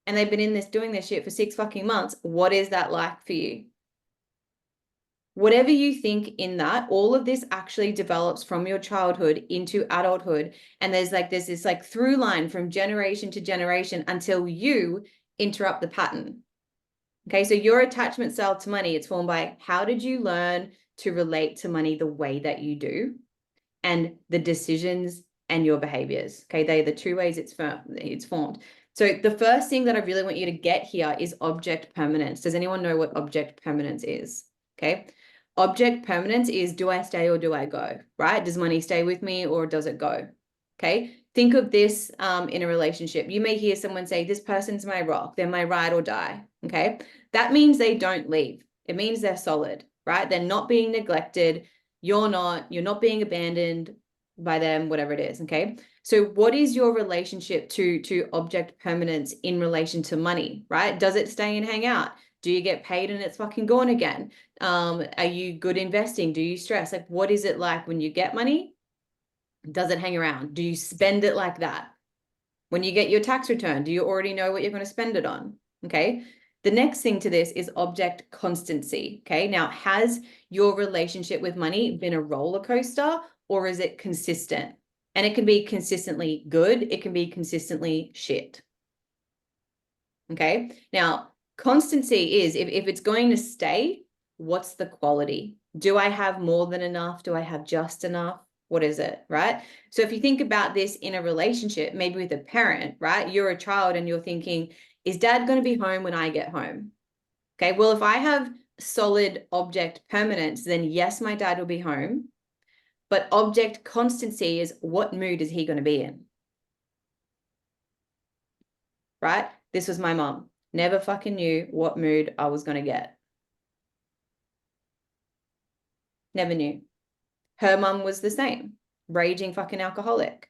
and they've been in this doing this shit for 6 fucking months, what is that like for you? Whatever you think in that, all of this actually develops from your childhood into adulthood. And there's this like through line from generation to generation until you interrupt the pattern. Okay, so your attachment style to money, it's formed by how did you learn to relate to money the way that you do, and the decisions and your behaviors. Okay, they're the two ways it's formed. So the first thing that I really want you to get here is object permanence. Does anyone know what object permanence is? Okay, object permanence is, do I stay or do I go, right? Does money stay with me or does it go? Okay, think of this in a relationship. You may hear someone say, this person's my rock, they're my ride or die. Okay, that means they don't leave. It means they're solid, right? They're not being neglected. You're not being abandoned by them, whatever it is. Okay, so what is your relationship to object permanence in relation to money, right? Does it stay and hang out? Do you get paid and it's fucking gone again? Are you good investing? Do you stress? Like, what is it like when you get money? Does it hang around? Do you spend it like that? When you get your tax return, do you already know what you're going to spend it on? Okay. The next thing to this is object constancy. Okay. Now, has your relationship with money been a roller coaster or is it consistent? And it can be consistently good. It can be consistently shit. Okay. Now, constancy is if it's going to stay, what's the quality? Do I have more than enough? Do I have just enough? What is it, right? So if you think about this in a relationship, maybe with a parent, right? You're a child and you're thinking, Is dad going to be home when I get home? Okay, well, if I have solid object permanence, then yes, my dad will be home. But object constancy is what mood is he going to be in? Right? This was my mom. Never fucking knew what mood I was going to get. Never knew. Her mum was the same. Raging fucking alcoholic.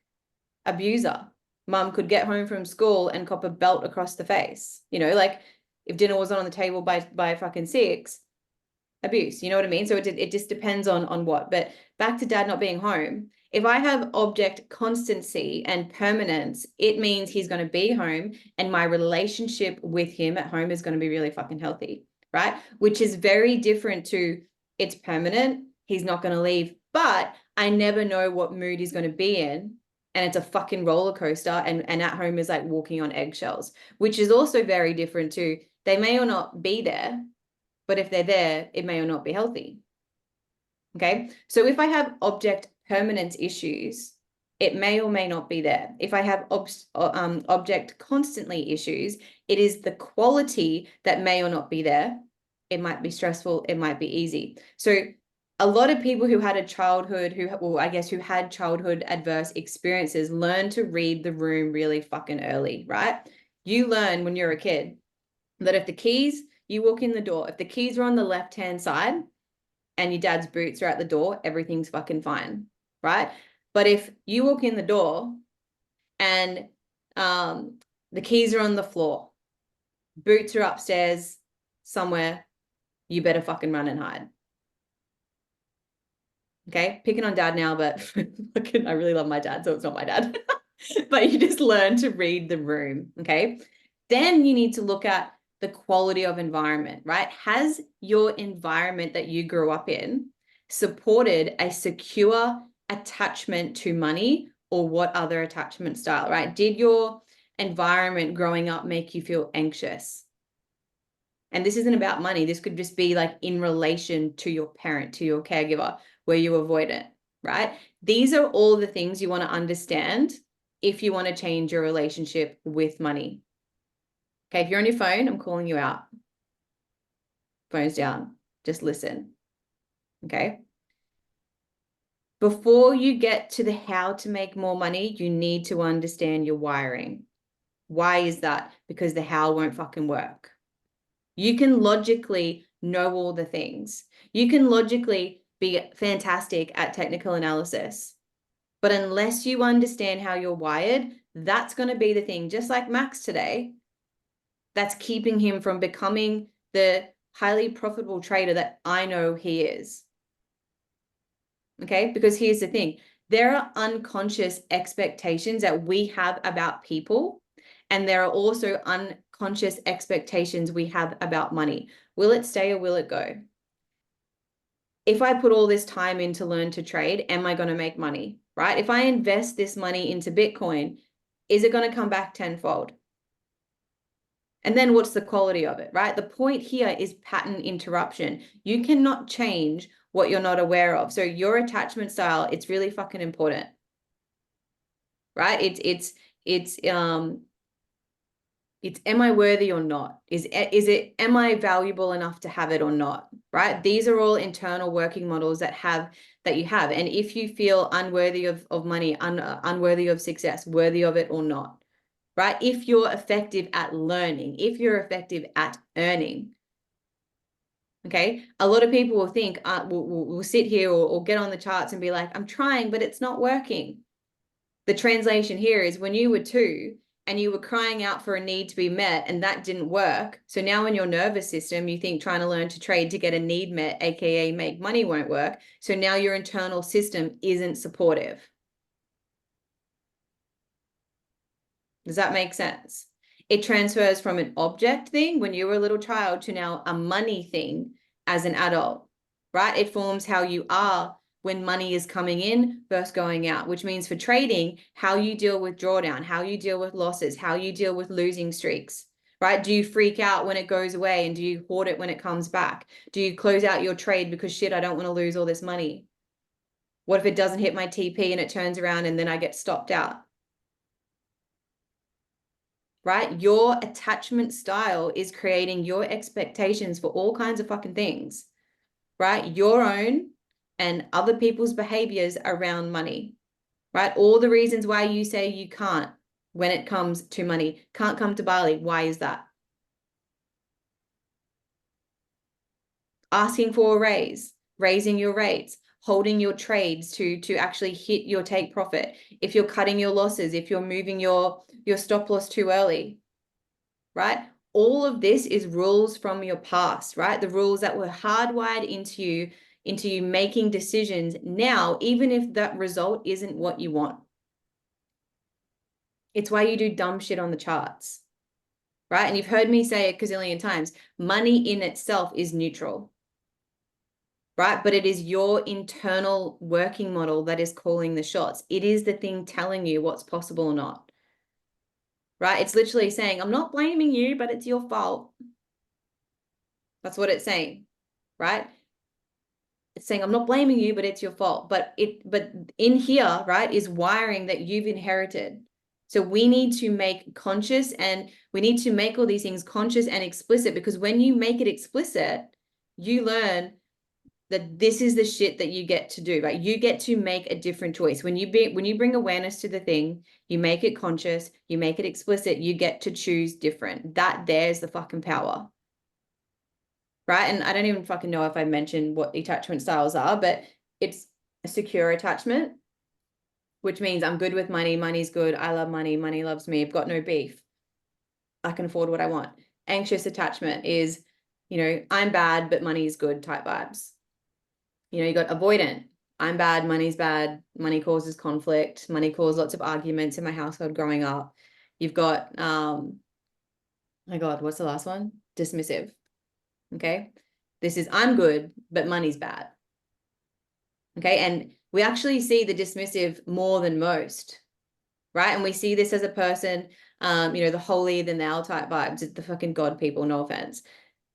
Abuser. Mum could get home from school and cop a belt across the face. You know, like if dinner wasn't on the table by fucking 6, abuse. You know what I mean? So it just depends on what. But back to dad not being home. If I have object constancy and permanence, it means he's going to be home and my relationship with him at home is going to be really fucking healthy, right? Which is very different to it's permanent, he's not going to leave, but I never know what mood he's going to be in. And it's a fucking roller coaster. And at home is like walking on eggshells, which is also very different to they may or not be there, but if they're there, it may or not be healthy. Okay. So if I have object permanence issues, it may or may not be there. If I have object constantly issues, it is the quality that may or not be there. It might be stressful. It might be easy. So a lot of people who had a childhood, who had childhood adverse experiences, learn to read the room really fucking early, right? You learn when you're a kid that if the keys, you walk in the door, if the keys are on the left-hand side and your dad's boots are at the door, everything's fucking fine, right? But if you walk in the door and the keys are on the floor, boots are upstairs somewhere, you better fucking run and hide. Okay, picking on dad now, but I really love my dad, so it's not my dad. But you just learn to read the room, okay? Then you need to look at the quality of environment, right? Has your environment that you grew up in supported a secure attachment to money or what other attachment style, right? Did your environment growing up make you feel anxious? And this isn't about money. This could just be like in relation to your parent, to your caregiver, where you avoid it, right? These are all the things you want to understand if you want to change your relationship with money. Okay, if you're on your phone, I'm calling you out. Phone's down. Just listen. Okay. Before you get to the how to make more money, you need to understand your wiring. Why is that? Because the how won't fucking work. You can logically know all the things. You can logically be fantastic at technical analysis. But unless you understand how you're wired, that's going to be the thing, just like Max today, that's keeping him from becoming the highly profitable trader that I know he is. Okay, because here's the thing. There are unconscious expectations that we have about people, and there are also unconscious expectations we have about money. Will it stay or will it go? If I put all this time in to learn to trade, am I going to make money, right? If I invest this money into Bitcoin, is it going to come back tenfold? And then what's the quality of it, right? The point here is pattern interruption. You cannot change what you're not aware of. So your attachment style, it's really fucking important, right? It's am I worthy or not? Am I valuable enough to have it or not? Right? These are all internal working models that you have. And if you feel unworthy of money, unworthy of success, worthy of it or not, right? If you're effective at learning, if you're effective at earning, okay? A lot of people will think, we'll sit here or get on the charts and be like, I'm trying, but it's not working. The translation here is when you were 2 and you were crying out for a need to be met and that didn't work. So now in your nervous system, you think trying to learn to trade to get a need met, AKA make money, won't work. So now your internal system isn't supportive. Does that make sense? It transfers from an object thing when you were a little child to now a money thing as an adult, right? It forms how you are when money is coming in versus going out, which means for trading, how you deal with drawdown, how you deal with losses, how you deal with losing streaks, right? Do you freak out when it goes away and do you hoard it when it comes back? Do you close out your trade because shit, I don't want to lose all this money? What if it doesn't hit my TP and it turns around and then I get stopped out? right? Your attachment style is creating your expectations for all kinds of fucking things, right? Your own and other people's behaviors around money, right? All the reasons why you say you can't when it comes to money, can't come to Bali. Why is that? Asking for a raise, raising your rates, holding your trades to actually hit your take profit. If you're cutting your losses, if you're moving your stop loss too early, right? All of this is rules from your past, right? The rules that were hardwired into you making decisions now, even if that result isn't what you want. It's why you do dumb shit on the charts, right? And you've heard me say it a gazillion times, money in itself is neutral, right? But it is your internal working model that is calling the shots. It is the thing telling you what's possible or not, right? It's literally saying, I'm not blaming you, but it's your fault. That's what it's saying, right? It's saying, I'm not blaming you, but it's your fault. But in here, right, is wiring that you've inherited. So we need to make conscious, and we need to make all these things conscious and explicit, because when you make it explicit, you learn that this is the shit that you get to do, right? You get to make a different choice. When you bring awareness to the thing, you make it conscious, you make it explicit, you get to choose different. There's the fucking power. Right? And I don't even fucking know if I mentioned what attachment styles are, but it's a secure attachment, which means I'm good with money. Money's good. I love money. Money loves me. I've got no beef. I can afford what I want. Anxious attachment is, I'm bad, but money is good type vibes. You got avoidant. I'm bad. Money's bad. Money causes conflict. Money caused lots of arguments in my household growing up. You've got, my God, what's the last one? Dismissive. Okay. This is, I'm good, but money's bad. Okay. And we actually see the dismissive more than most, right? And we see this as a person, the holier than thou type vibes, the fucking God people, no offense.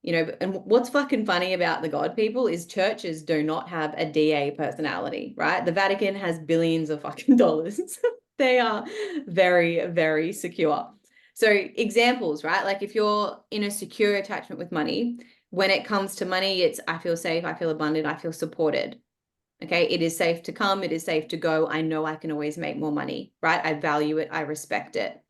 And what's fucking funny about the God people is churches do not have a DA personality, right? The Vatican has billions of fucking dollars. They are very, very secure. So examples, right? Like if you're in a secure attachment with money, when it comes to money, it's I feel safe, I feel abundant, I feel supported. Okay, it is safe to come, it is safe to go. I know I can always make more money, right? I value it, I respect it.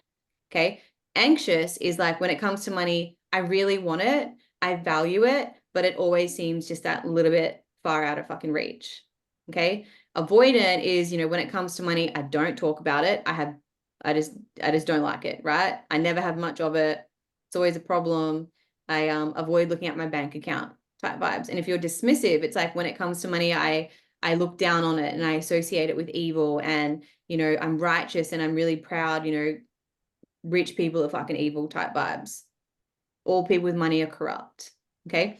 Okay, anxious is like when it comes to money, I really want it, I value it, but it always seems just that little bit far out of fucking reach. Okay, avoidant is, when it comes to money, I don't talk about it. I just don't like it, right? I never have much of it. It's always a problem. I avoid looking at my bank account type vibes. And if you're dismissive, it's like when it comes to money, I look down on it and I associate it with evil, and I'm righteous and I'm really proud. Rich people are fucking evil type vibes. All people with money are corrupt. Okay.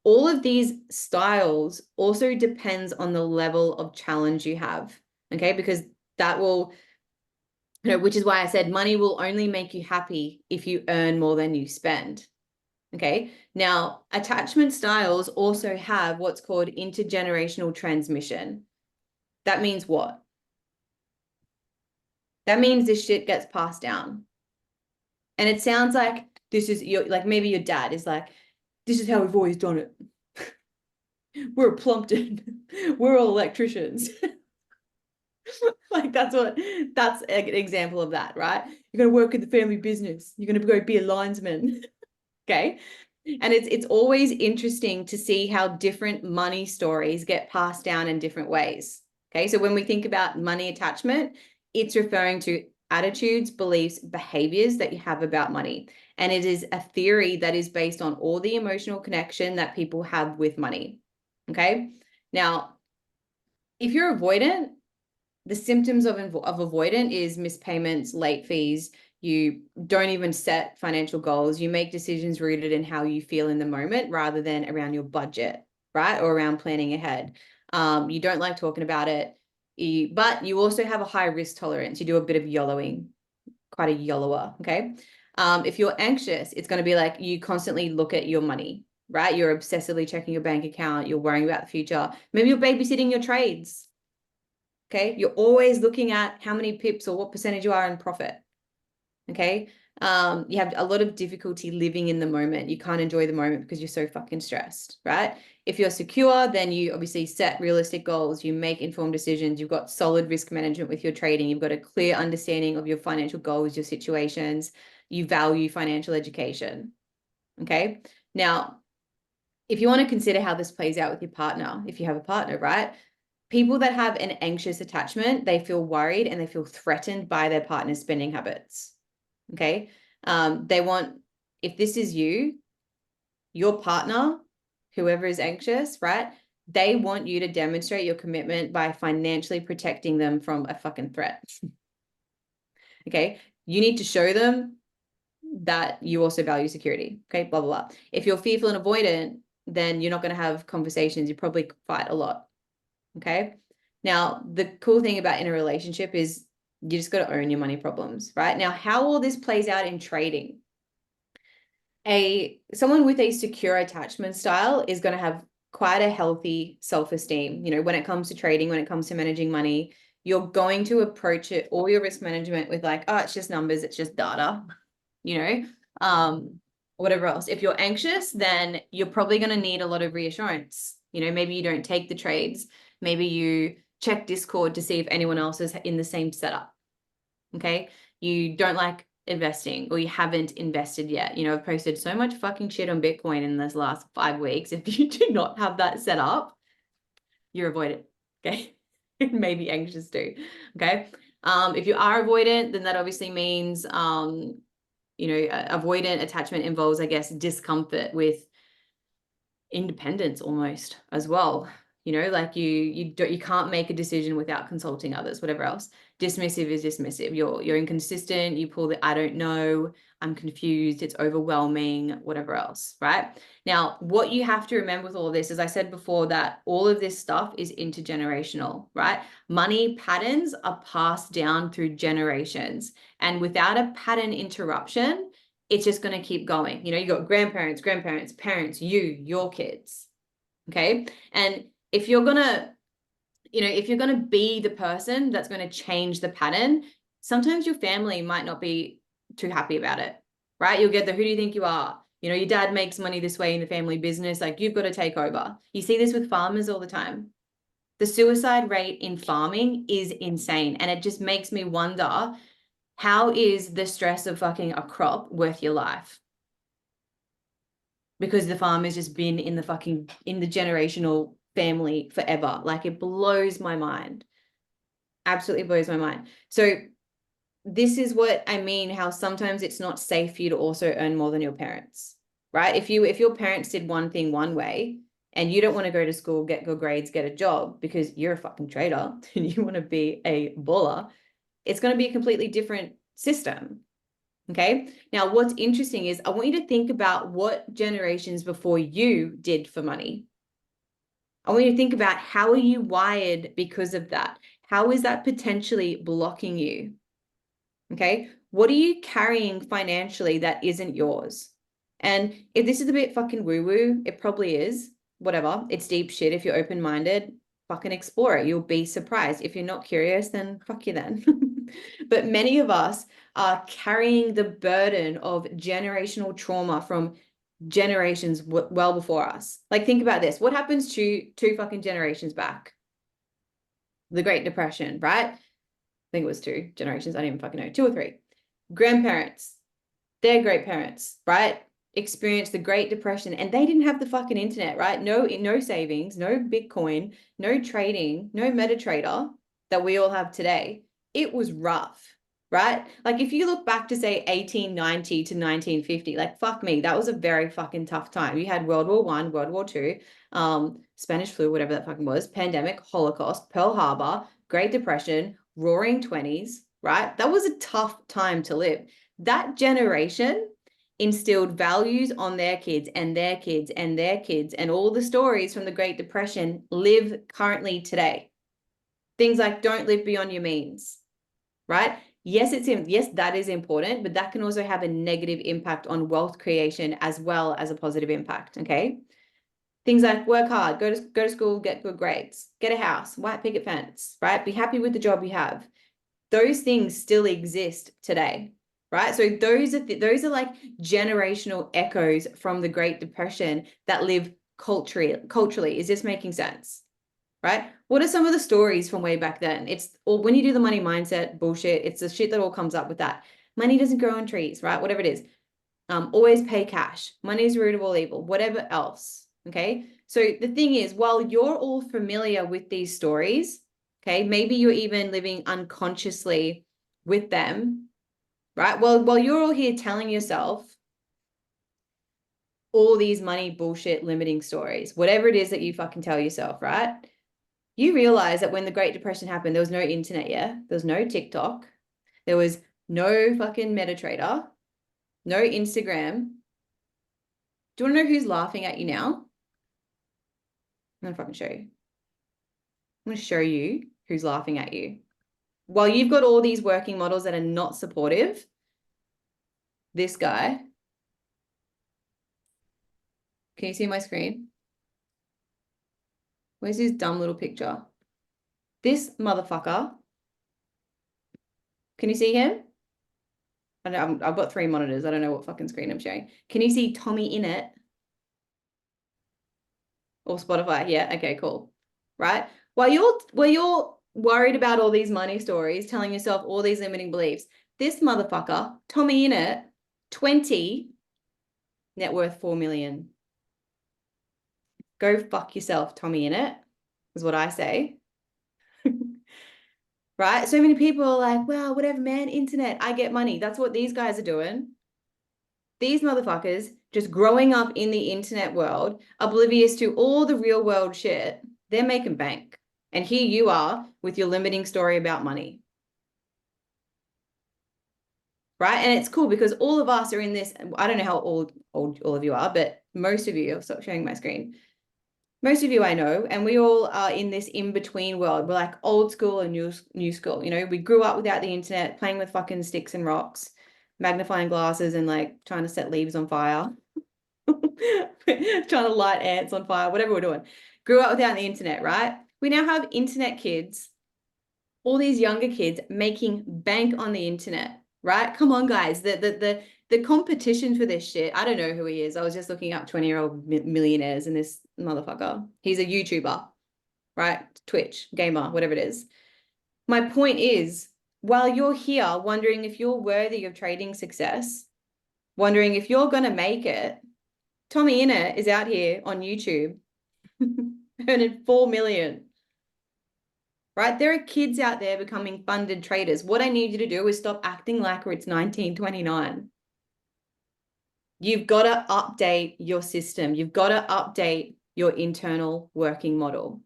All of these styles also depends on the level of challenge you have. Okay. Because that will, which is why I said money will only make you happy if you earn more than you spend. Okay. Now, attachment styles also have what's called intergenerational transmission. That means what? That means this shit gets passed down. And it sounds like this is like maybe your dad is like, this is how we've always done it. We're a Plumpton. We're all electricians. Like that's an example of that, right? You're going to work in the family business. You're going to go be a linesman. Okay. And it's always interesting to see how different money stories get passed down in different ways. Okay. So when we think about money attachment, it's referring to attitudes, beliefs, behaviors that you have about money. And it is a theory that is based on all the emotional connection that people have with money. Okay. Now, if you're avoidant, the symptoms of avoidant is missed payments, late fees. You don't even set financial goals. You make decisions rooted in how you feel in the moment rather than around your budget, right? Or around planning ahead. You don't like talking about it, but you also have a high risk tolerance. You do a bit of YOLOing, quite a YOLOer, okay? If you're anxious, it's going to be like you constantly look at your money, right? You're obsessively checking your bank account. You're worrying about the future. Maybe you're babysitting your trades. Okay. You're always looking at how many pips or what percentage you are in profit. Okay. You have a lot of difficulty living in the moment. You can't enjoy the moment because you're so fucking stressed, right? If you're secure, then you obviously set realistic goals, you make informed decisions, you've got solid risk management with your trading, you've got a clear understanding of your financial goals, your situations, you value financial education. Okay. Now, if you want to consider how this plays out with your partner, if you have a partner, right? People that have an anxious attachment, they feel worried and they feel threatened by their partner's spending habits. Okay. They want, if this is you, your partner, whoever is anxious, right? They want you to demonstrate your commitment by financially protecting them from a fucking threat. Okay. You need to show them that you also value security. Okay. Blah, blah, blah. If you're fearful and avoidant, then you're not going to have conversations. You probably fight a lot. Okay. Now, the cool thing about in a relationship is you just got to own your money problems, right? Now, how all this plays out in trading. Someone with a secure attachment style is going to have quite a healthy self-esteem. When it comes to trading, when it comes to managing money, you're going to approach it, all your risk management with like, oh, it's just numbers, it's just data, whatever else. If you're anxious, then you're probably going to need a lot of reassurance. Maybe you don't take the trades. Maybe you check Discord to see if anyone else is in the same setup. Okay. You don't like investing, or you haven't invested yet. I've posted so much fucking shit on Bitcoin in this last 5 weeks. If you do not have that set up, you're avoidant. Okay. Maybe anxious too. Okay. If you are avoidant, then that obviously means, avoidant attachment involves, I guess, discomfort with independence almost as well. Like you can't make a decision without consulting others, whatever else. Dismissive is dismissive. You're inconsistent. You pull the I don't know, I'm confused, it's overwhelming, whatever else, right? Now, what you have to remember with all of this, as I said before, that all of this stuff is intergenerational, right? Money patterns are passed down through generations, and without a pattern interruption, it's just going to keep going. You got grandparents, parents, your kids. Okay. And if you're going to be the person that's going to change the pattern, sometimes your family might not be too happy about it, right? You'll get the, who do you think you are? Your dad makes money this way in the family business. Like, you've got to take over. You see this with farmers all the time. The suicide rate in farming is insane. And it just makes me wonder, how is the stress of fucking a crop worth your life? Because the farm has just been in the generational family forever. Like, it blows my mind. Absolutely blows my mind. So this is what I mean, how sometimes it's not safe for you to also earn more than your parents, right? If your parents did one thing one way and you don't want to go to school, get good grades, get a job because you're a fucking trader and you want to be a baller, it's going to be a completely different system. Okay. Now, what's interesting is I want you to think about what generations before you did for money. I want you to think about, how are you wired because of that? How is that potentially blocking you? Okay. What are you carrying financially that isn't yours? And if this is a bit fucking woo-woo, it probably is. Whatever. It's deep shit. If you're open-minded, fucking explore it. You'll be surprised. If you're not curious, then fuck you then. But many of us are carrying the burden of generational trauma from generations well before us. Like, think about this. What happens to two fucking generations back? The Great Depression, right? I think it was 2 generations. I don't even fucking know. 2 or 3. Grandparents, their great parents, right? Experienced the Great Depression, and they didn't have the fucking internet, right? No savings, no Bitcoin, no trading, no MetaTrader that we all have today. It was rough, right? Like, if you look back to say 1890 to 1950, like, fuck me, that was a very fucking tough time. You had World War I, World War II, Spanish flu, whatever that fucking was, pandemic, Holocaust, Pearl Harbor, Great Depression, Roaring 20s, right? That was a tough time to live. That generation instilled values on their kids and their kids and their kids, and all the stories from the Great Depression live currently today. Things like, don't live beyond your means, right? Yes, that is important, but that can also have a negative impact on wealth creation as well as a positive impact. Okay. Things like, work hard, go to school, get good grades, get a house, white picket fence, right? Be happy with the job you have. Those things still exist today, right? So those are like generational echoes from the Great Depression that live culturally. Is this making sense? Right? What are some of the stories from way back then? It's or when you do the money mindset bullshit, it's the shit that all comes up with that. Money doesn't grow on trees, right? Whatever it is. Always pay cash. Money is the root of all evil, whatever else. Okay. So the thing is, while you're all familiar with these stories, okay, maybe you're even living unconsciously with them, right? Well, while you're all here telling yourself all these money bullshit limiting stories, whatever it is that you fucking tell yourself, right? You realize that when the Great Depression happened, there was no internet, yeah? There was no TikTok. There was no fucking MetaTrader, no Instagram. Do you want to know who's laughing at you now? I'm gonna fucking show you. I'm gonna show you who's laughing at you. While you've got all these working models that are not supportive, this guy, can you see my screen? Where's his dumb little picture? This motherfucker, can you see him? I know, I've got 3 monitors. I don't know what fucking screen I'm showing. Can you see Tommy in it? Or Spotify? Yeah, okay, cool. Right? While you're worried about all these money stories, telling yourself all these limiting beliefs, this motherfucker, Tommy in it, 20, net worth 4 million. Go fuck yourself, Tommy in it, is what I say. Right? So many people are like, well, whatever, man, internet, I get money. That's what these guys are doing. These motherfuckers just growing up in the internet world, oblivious to all the real world shit, they're making bank. And here you are with your limiting story about money. Right? And it's cool because all of us are in this. I don't know how old all of you are, but most of you, I'll stop sharing my screen. Most of you I know, and we all are in this in-between world. We're like old school and new school. You know, we grew up without the internet, playing with fucking sticks and rocks, magnifying glasses, and like trying to set leaves on fire. Trying to light ants on fire, whatever we're doing. Grew up without the internet, right? We now have internet kids, all these younger kids making bank on the internet, right? Come on, guys. The competition for this shit. I don't know who he is. I was just looking up 20-year-old millionaires and this motherfucker. He's a YouTuber, right? Twitch, gamer, whatever it is. My point is, while you're here wondering if you're worthy of trading success, wondering if you're going to make it, Tommy Innit is out here on YouTube earning 4 million, right? There are kids out there becoming funded traders. What I need you to do is stop acting like it's 1929. You've got to update your system. You've got to update your internal working model,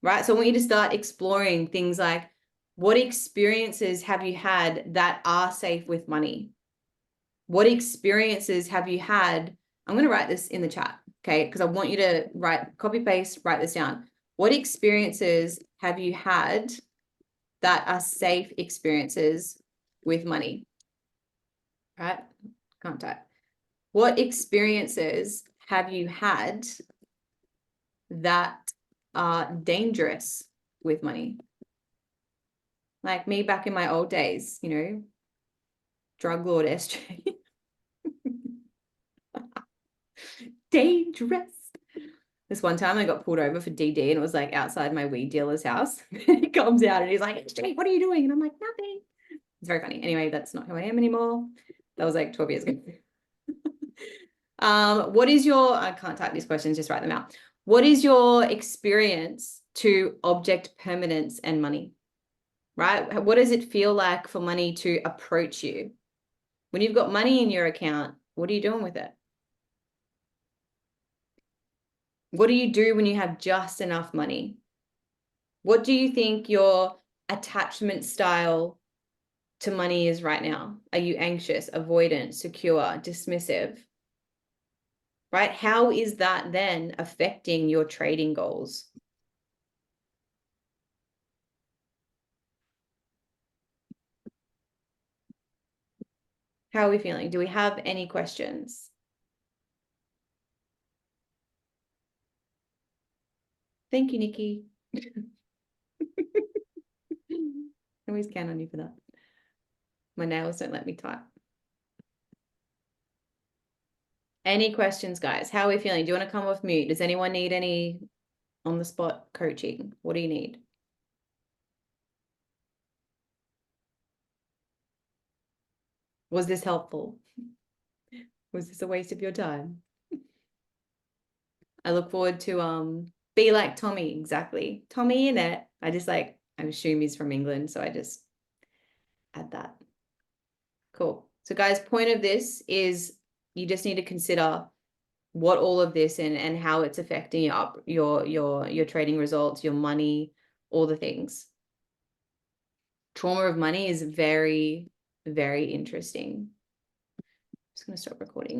right? So I want you to start exploring things like, what experiences have you had that are safe with money? What experiences have you had? I'm going to write this in the chat, okay? Because I want you to copy paste, write this down. What experiences have you had that are safe experiences with money? Right? Can't type. What experiences have you had that are dangerous with money? Like me back in my old days, you know, drug lord SJ. Dangerous. This one time I got pulled over for DD and it was like outside my weed dealer's house. He comes out and he's like, SJ, what are you doing? And I'm like, nothing. It's very funny. Anyway, that's not who I am anymore. That was like 12 years ago. What is your, I can't type these questions, just write them out. What is your experience to object permanence and money, right? What does it feel like for money to approach you? When you've got money in your account, what are you doing with it? What do you do when you have just enough money? What do you think your attachment style to money is right now? Are you anxious, avoidant, secure, dismissive? Right? How is that then affecting your trading goals? How are we feeling? Do we have any questions? Thank you, Nikki. I always count on you for that. My nails don't let me type. Any questions, guys? How are we feeling? Do you want to come off mute? Does anyone need any on the spot coaching? What do you need? Was this helpful? Was this a waste of your time? I look forward to be like Tommy, exactly. Tommy in it. I assume he's from England, so I just add that. Cool. So guys, point of this is you just need to consider what all of this and how it's affecting your trading results, your money, all the things. Trauma of money is very, very interesting. I'm just going to stop recording.